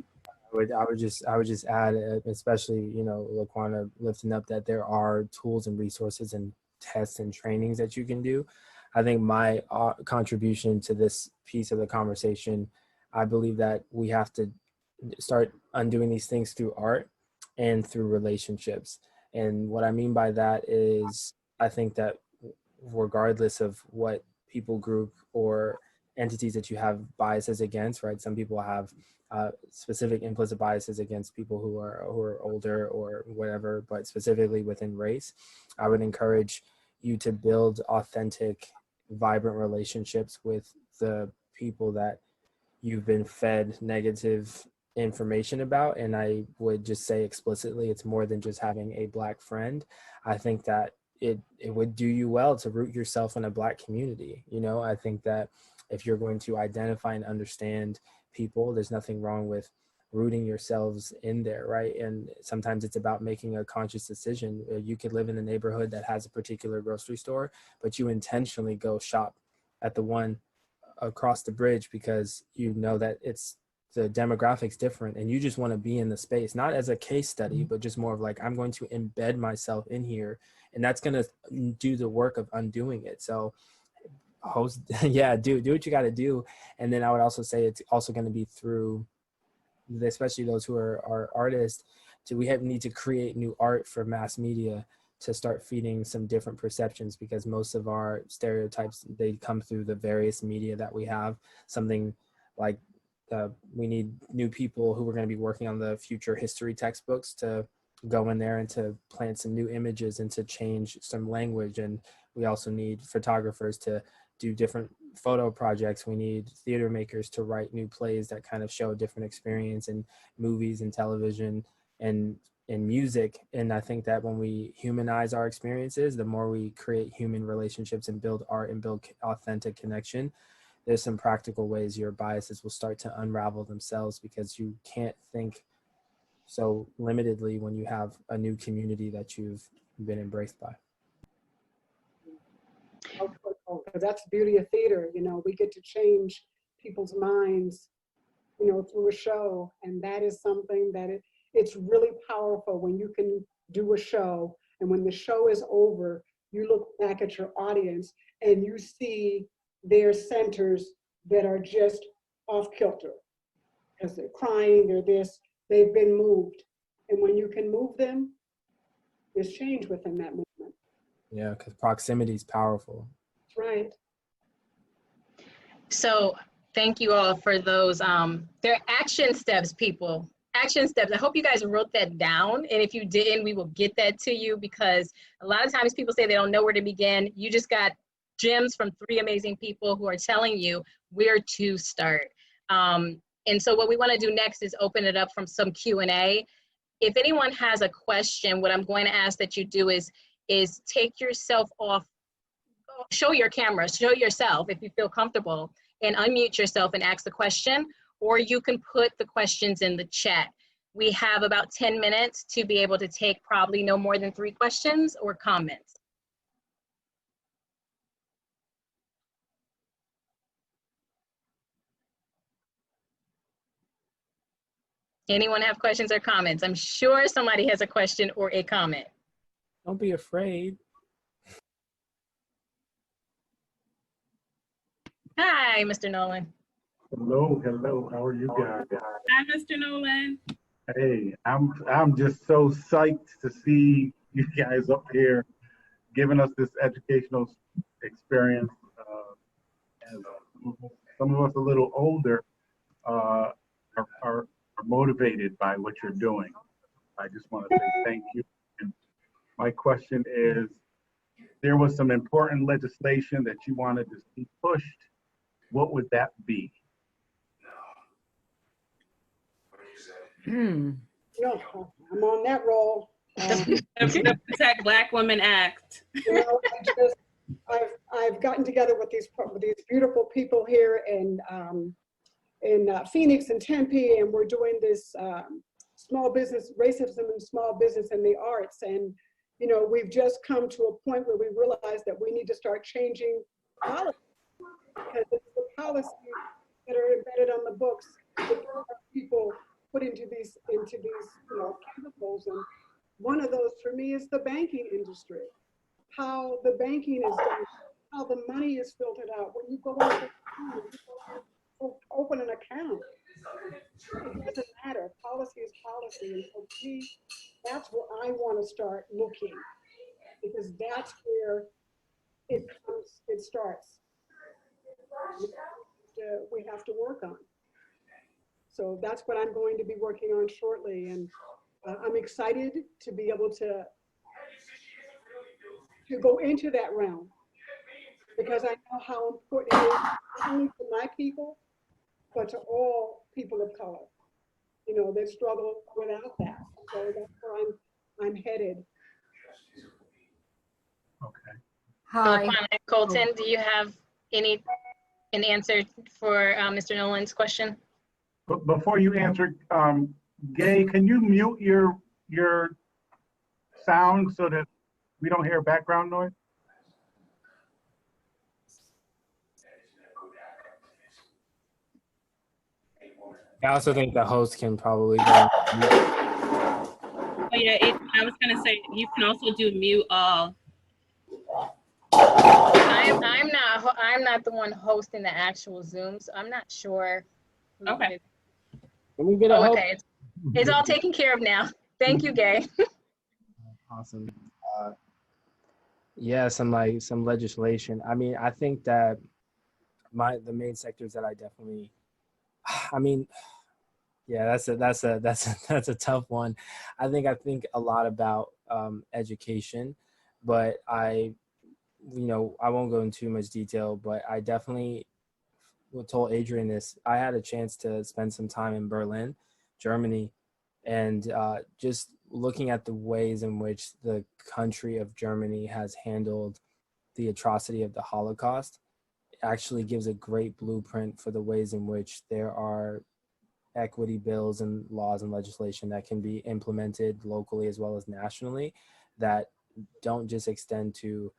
I would just add, especially, LaQuana lifting up that there are tools and resources and tests and trainings that you can do. I think my contribution to this piece of the conversation, I believe that we have to start undoing these things through art and through relationships. And what I mean by that is, I think that regardless of what people group or entities that you have biases against, right? Some people have specific implicit biases against people who are older or whatever, but specifically within race, I would encourage you to build authentic, vibrant relationships with the people that you've been fed negative information about. And I would just say explicitly, it's more than just having a Black friend. I think that it would do you well to root yourself in a Black community. I think that if you're going to identify and understand people, there's nothing wrong with rooting yourselves in there, right? And sometimes it's about making a conscious decision. You could live in a neighborhood that has a particular grocery store, but you intentionally go shop at the one across the bridge because you know that it's the demographics different and you just want to be in the space, not as a case study, but just more of I'm going to embed myself in here, and that's going to do the work of undoing it. So yeah, do what you got to do. And then I would also say it's also going to be through, especially those who are artists, we need to create new art for mass media to start feeding some different perceptions, because most of our stereotypes, they come through the various media that we have. Something like we need new people who are going to be working on the future history textbooks to go in there and to plant some new images and to change some language. And we also need photographers to do different photo projects. We need theater makers to write new plays that kind of show a different experience, in movies and television and in music. And I think that when we humanize our experiences, the more we create human relationships and build art and build authentic connection, there's some practical ways your biases will start to unravel themselves, because you can't think so limitedly when you have a new community that you've been embraced by. Because that's the beauty of theater, you know, we get to change people's minds, you know, through a show. And that is something that it's really powerful when you can do a show. And when the show is over, you look back at your audience and you see their centers that are just off kilter. Because they're crying, they're this, they've been moved. And when you can move them, there's change within that movement. Yeah, because proximity is powerful. That's right. So thank you all for those. They're action steps, people. Action steps. I hope you guys wrote that down. And if you didn't, we will get that to you, because a lot of times people say they don't know where to begin. You just got gems from 3 amazing people who are telling you where to start. And so what we want to do next is open it up from some Q&A. If anyone has a question, what I'm going to ask that you do is take yourself off, show your camera, show yourself if you feel comfortable, and unmute yourself and ask the question, or you can put the questions in the chat. We have about 10 minutes to be able to take probably no more than 3 questions or comments. Anyone have questions or comments? I'm sure somebody has a question or a comment. Don't be afraid. Hi, Mr. Nolan. Hello, how are you guys? Hi, Mr. Nolan. Hey, I'm just so psyched to see you guys up here giving us this educational experience. And some of us a little older are motivated by what you're doing. I just want to say thank you. And my question is, there was some important legislation that you wanted to see pushed. What would that be? No, I'm on that roll. The Protect Black Women Act. You know, I've gotten together with these beautiful people here in Phoenix and Tempe, and we're doing this small business, racism and small business in the arts. And, you know, we've just come to a point where we realize that we need to start changing policy, because it's the policies that are embedded on the books that people put into these you know, chemicals. And one of those for me is the banking industry. How the banking is done, how the money is filtered out. When you go into open an account, it doesn't matter. Policy is policy. And so that's where I want to start looking, because that's where it starts. We have to work on. So that's what I'm going to be working on shortly. And I'm excited to be able to go into that realm, because I know how important it is, not only to my people, but to all people of color, you know, that struggle without that. So that's where I'm headed. Okay. Hi. Kolton, do you have an answer for Mr. Nolan's question? But before you answer, Gay, can you mute your sound so that we don't hear background noise? I also think the host can probably go. Oh yeah, I was gonna say you can also do mute all. I'm not the one hosting the actual Zoom, so I'm not sure. Okay. Can we get a host? Okay, it's all taken care of now. Thank you, Gay. Awesome. Yeah, some legislation. I mean, I think that the main sectors that I definitely, I mean, yeah, that's a tough one. I think a lot about education, but I won't go into too much detail, but I definitely told Adriane this. I had a chance to spend some time in Berlin, Germany, and just looking at the ways in which the country of Germany has handled the atrocity of the Holocaust actually gives a great blueprint for the ways in which there are equity bills and laws and legislation that can be implemented locally as well as nationally that don't just extend to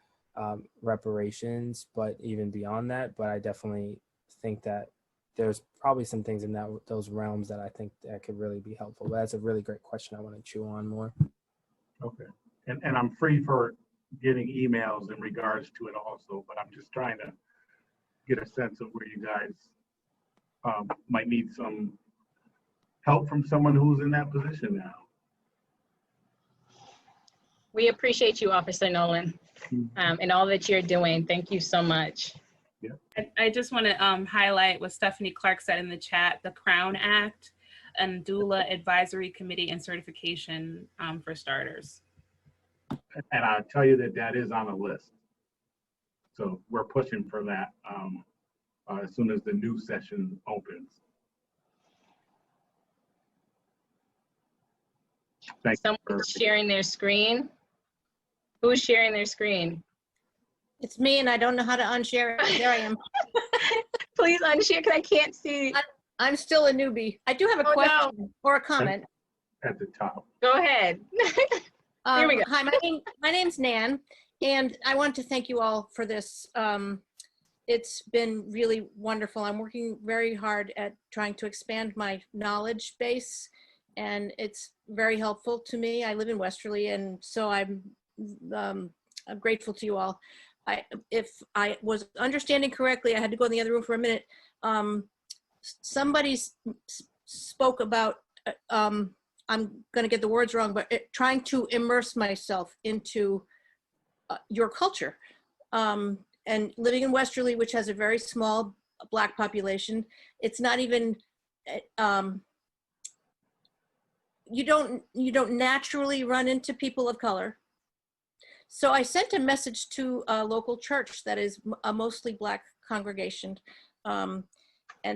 reparations, but even beyond that. But I definitely think that there's probably some things in those realms that I think that could really be helpful. But that's a really great question. I want to chew on more. Okay. And I'm free for getting emails in regards to it also, but I'm just trying to get a sense of where you guys might need some help from someone who's in that position now. We appreciate you, Officer Nolan, and all that you're doing. Thank you so much. Yeah. I just want to highlight what Stephanie Clark said in the chat, the Crown Act and Doula Advisory Committee and certification for starters. And I'll tell you that is on the list. So we're pushing for that as soon as the new session opens. Thank you. Someone's sharing their screen. Who's sharing their screen? It's me, and I don't know how to unshare it. There I am. Please unshare, because I can't see. I'm still a newbie. I do have a question or a comment. At the top. Go ahead. Here we go. Hi, my name's Nan, and I want to thank you all for this. It's been really wonderful. I'm working very hard at trying to expand my knowledge base, and it's very helpful to me. I live in Westerly, and so I'm grateful to you all. If I was understanding correctly, I had to go in the other room for a minute. Somebody spoke about, I'm going to get the words wrong, but trying to immerse myself into your culture. And living in Westerly, which has a very small Black population, it's not even, you don't naturally run into people of color. So I sent a message to a local church that is a mostly Black congregation, and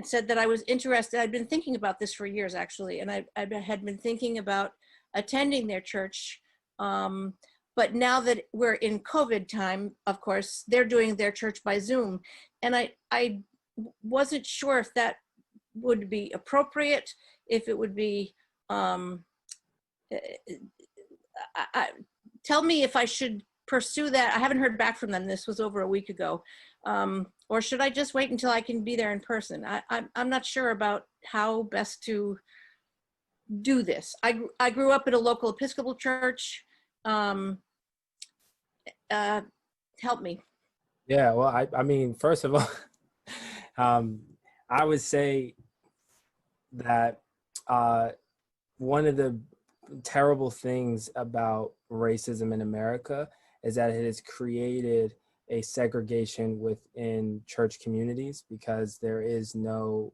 said that I was interested. I'd been thinking about this for years, actually, and I had been thinking about attending their church. But now that we're in COVID time, of course, they're doing their church by Zoom. And I wasn't sure if that would be appropriate, if it would be, tell me if I should pursue that. I haven't heard back from them. This was over a week ago. Or should I just wait until I can be there in person? I'm not sure about how best to do this. I grew up at a local Episcopal church. Help me. Yeah, well, I mean, first of all, I would say that one of the terrible things about racism in America is that it has created a segregation within church communities, because there is no,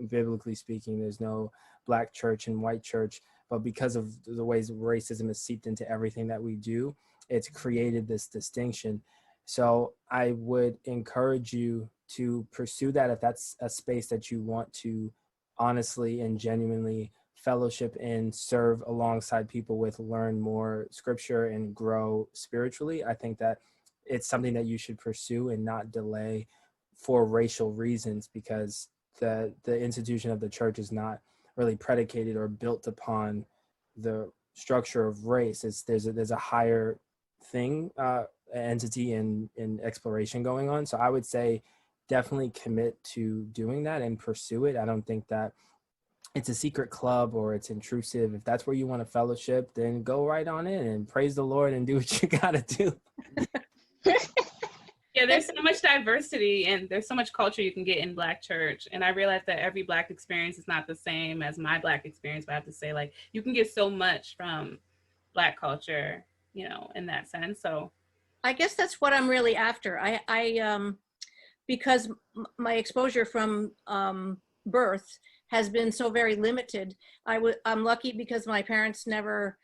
biblically speaking, there's no Black church and white church, but because of the ways racism is seeped into everything that we do, it's created this distinction. So I would encourage you to pursue that if that's a space that you want to honestly and genuinely fellowship and serve alongside people with, learn more scripture and grow spiritually. I think that it's something that you should pursue and not delay for racial reasons, because the institution of the church is not really predicated or built upon the structure of race. There's a higher thing, entity and exploration going on. So I would say definitely commit to doing that and pursue it. I don't think that it's a secret club or it's intrusive. If that's where you want to fellowship, then go right on in and praise the Lord and do what you gotta do. Yeah, there's so much diversity and there's so much culture you can get in Black church. And I realize that every Black experience is not the same as my Black experience, but I have to say, like, you can get so much from Black culture, you know, in that sense. So I guess that's what I'm really after. I because my exposure from birth has been so very limited. I'm lucky because my parents never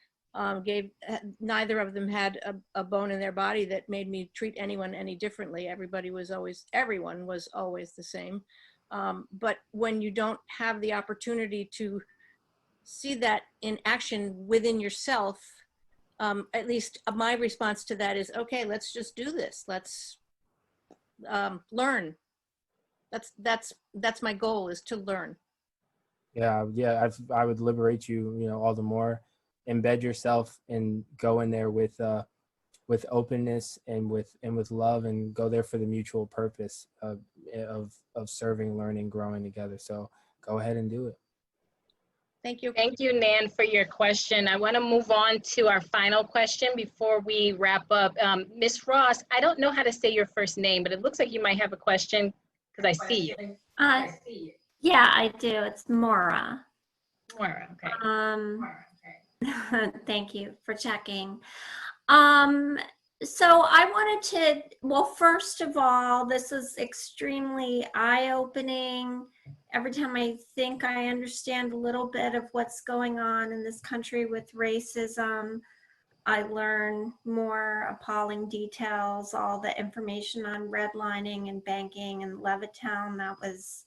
neither of them had a bone in their body that made me treat anyone any differently. Everyone was always the same. But when you don't have the opportunity to see that in action within yourself, at least my response to that is, okay, let's just do this. Let's learn. That's my goal, is to learn. Yeah, I would liberate you, all the more. Embed yourself and go in there with openness and with love, and go there for the mutual purpose of serving, learning, growing together. So go ahead and do it. Thank you. Thank you, Nan, for your question. I want to move on to our final question before we wrap up. Ms. Ross, I don't know how to say your first name, but it looks like you might have a question because I see you. Yeah, I do. It's Maura. Maura, okay. Thank you for checking. So I wanted to, well, first of all, this is extremely eye-opening. Every time I think I understand a little bit of what's going on in this country with racism, I learn more appalling details, all the information on redlining and banking and Levittown. That was,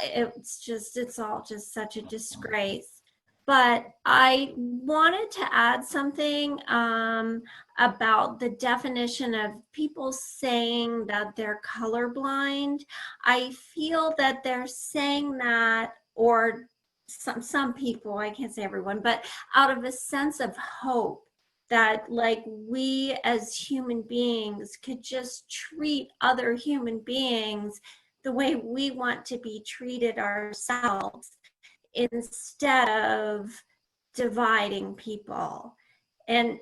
it's all just such a disgrace. But I wanted to add something about the definition of people saying that they're colorblind. I feel that they're saying that, or some people, I can't say everyone, but out of a sense of hope that like we as human beings could just treat other human beings the way we want to be treated ourselves, instead of dividing people. And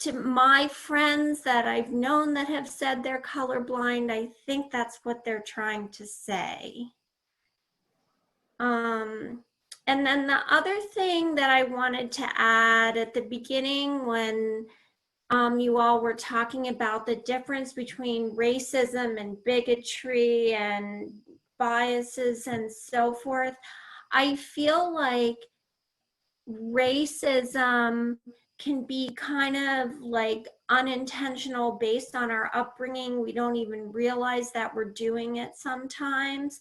to my friends that I've known that have said they're colorblind, I think that's what they're trying to say. And then the other thing that I wanted to add at the beginning, when you all were talking about the difference between racism and bigotry and biases and so forth, I feel like racism can be kind of like unintentional based on our upbringing. We don't even realize that we're doing it sometimes.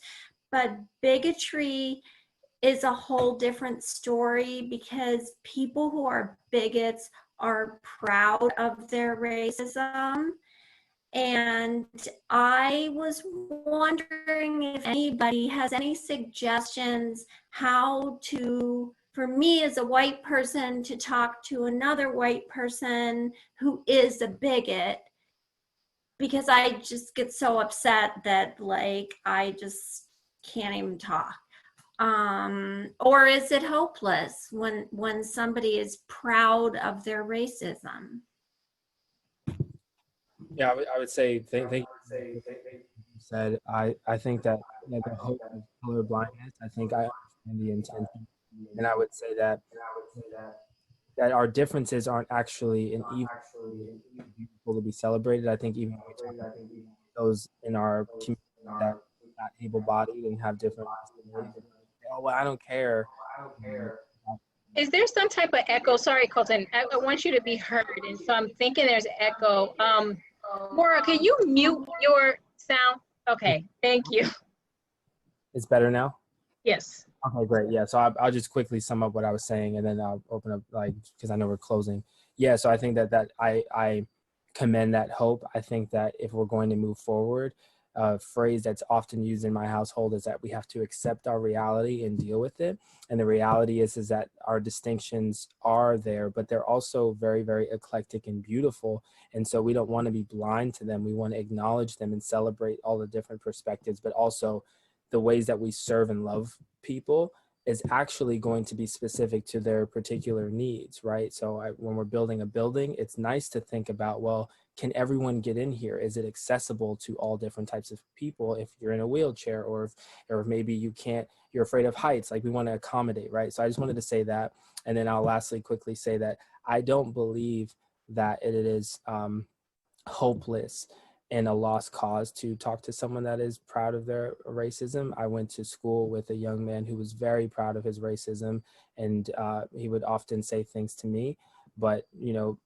But bigotry is a whole different story, because people who are bigots are proud of their racism. And I was wondering if anybody has any suggestions how to, for me as a white person, to talk to another white person who is a bigot, because I just get so upset that like I just can't even talk. Or is it hopeless when somebody is proud of their racism? Yeah, I would say thank you said. I think that the hope of color blindness, I think I understand the intention, and I would say that our differences aren't actually an evil, beautiful to be celebrated. I think even when we talk about those in our community that are not able-bodied and have different disabilities, oh well, I don't care. Is there some type of echo? Sorry, Kolton, I want you to be heard, and so I'm thinking there's echo. Maura, can you mute your sound? Okay, thank you. It's better now? Yes. Okay, great. Yeah, so I'll just quickly sum up what I was saying, and then I'll open up, like, because I know we're closing. Yeah, so I think that I commend that hope. I think that if we're going to move forward, a phrase that's often used in my household is that we have to accept our reality and deal with it. And the reality is that our distinctions are there, but they're also very, very eclectic and beautiful. And so we don't want to be blind to them. We want to acknowledge them and celebrate all the different perspectives, but also the ways that we serve and love people is actually going to be specific to their particular needs, right? So when we're building a building, it's nice to think about, well, can everyone get in here? Is it accessible to all different types of people? If you're in a wheelchair, or maybe you can't, you're afraid of heights, like we want to accommodate, right? So I just wanted to say that. And then I'll lastly quickly say that I don't believe that it is hopeless and a lost cause to talk to someone that is proud of their racism. I went to school with a young man who was very proud of his racism, and he would often say things to me, but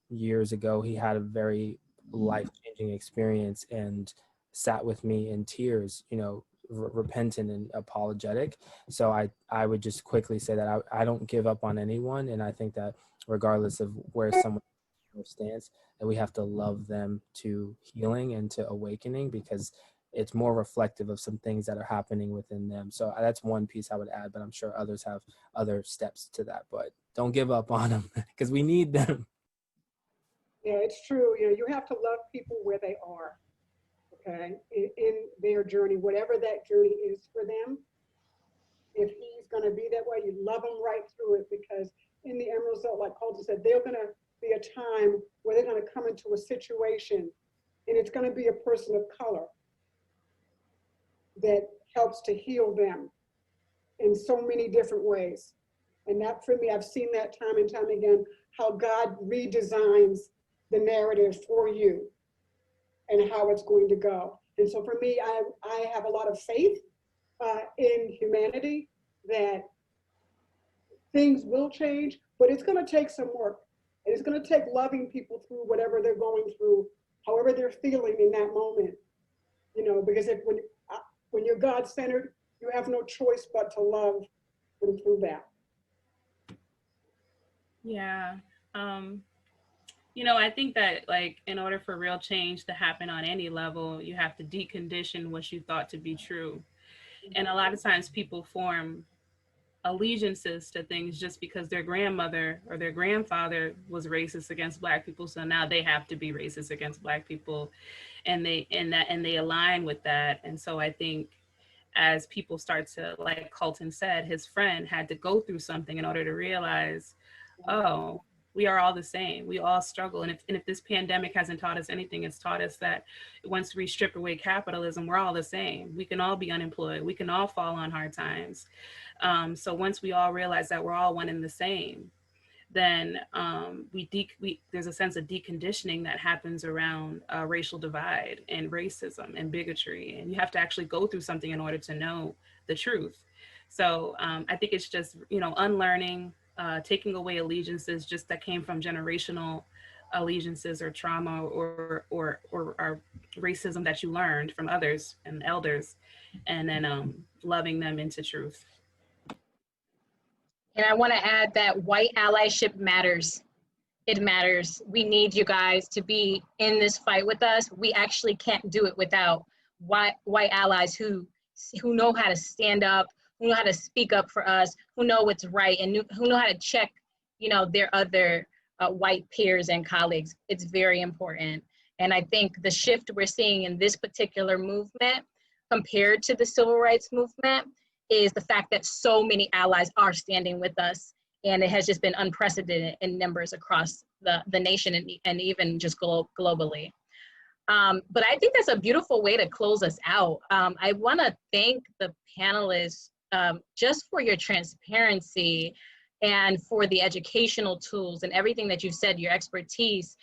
years ago he had a very life-changing experience and sat with me in tears, repentant and apologetic. So I would just quickly say that I don't give up on anyone, and I think that regardless of where someone stands, that we have to love them to healing and to awakening, because it's more reflective of some things that are happening within them. So that's one piece I would add, but I'm sure others have other steps to that. But don't give up on them because we need them. Yeah, it's true. You know, you have to love people where they are, okay, in their journey, whatever that journey is for them. If he's going to be that way, you love them right through it, because in the Emerald Zone, like Kolton said, there's going to be a time where they're going to come into a situation, and it's going to be a person of color that helps to heal them in so many different ways. And that, for me, I've seen that time and time again, how God redesigns the narrative for you and how it's going to go. And so for me, I have a lot of faith in humanity that things will change, but it's going to take some work. And it's going to take loving people through whatever they're going through, however they're feeling in that moment. You know, because when you're God-centered, you have no choice but to love them through that. Yeah. You know, I think that, like, in order for real change to happen on any level, you have to decondition what you thought to be true. And a lot of times people form allegiances to things just because their grandmother or their grandfather was racist against Black people, so now they have to be racist against Black people, and they align with that. And so I think as people start to, like Kolton said, his friend had to go through something in order to realize, oh, we are all the same. We all struggle. And if this pandemic hasn't taught us anything, it's taught us that once we strip away capitalism, we're all the same. We can all be unemployed. We can all fall on hard times. So once we all realize that we're all one and the same, then there's a sense of deconditioning that happens around racial divide and racism and bigotry. And you have to actually go through something in order to know the truth. So I think it's just, you know, unlearning, taking away allegiances just that came from generational allegiances or trauma or racism that you learned from others and elders, and then loving them into truth. And I want to add that white allyship matters. It matters. We need you guys to be in this fight with us. We actually can't do it without white allies who know how to stand up, who know how to speak up for us, who know what's right, and who know how to check, you know, their other white peers and colleagues. It's very important. And I think the shift we're seeing in this particular movement compared to the civil rights movement is the fact that so many allies are standing with us. And it has just been unprecedented in numbers across the nation and even just globally. But I think that's a beautiful way to close us out. I want to thank the panelists just for your transparency and for the educational tools and everything that you've said, your expertise.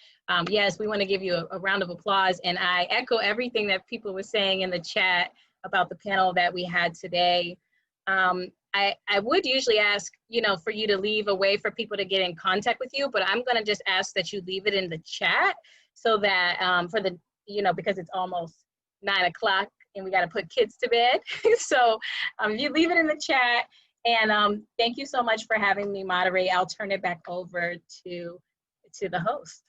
Yes, we want to give you a round of applause. And I echo everything that people were saying in the chat about the panel that we had today. I would usually ask, you know, for you to leave a way for people to get in contact with you, but I'm going to just ask that you leave it in the chat so that for the, you know, because it's almost 9 o'clock and we got to put kids to bed. So you leave it in the chat, and thank you so much for having me moderate. I'll turn it back over to the host.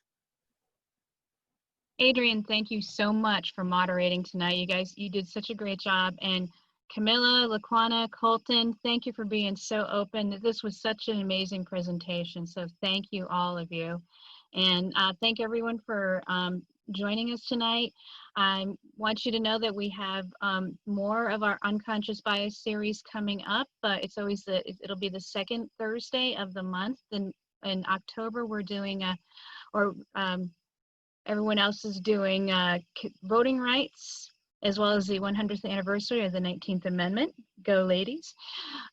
Adriane, thank you so much for moderating tonight. You guys, you did such a great job. And Camilla, LaQuana, Kolton, thank you for being so open. This was such an amazing presentation. So thank you, all of you. And thank everyone for joining us tonight. I want you to know that we have more of our Unconscious Bias series coming up, but it's always it'll be the second Thursday of the month. Then in October, we're doing everyone else is doing voting rights, as well as the 100th anniversary of the 19th Amendment. Go ladies.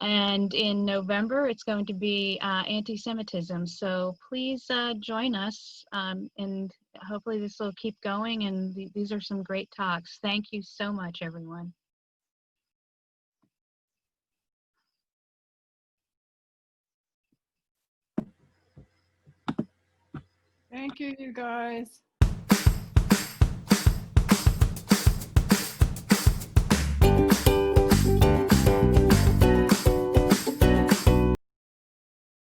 And in November, it's going to be anti-Semitism. So please join us, and hopefully this will keep going, and these are some great talks. Thank you so much, everyone. Thank you, you guys.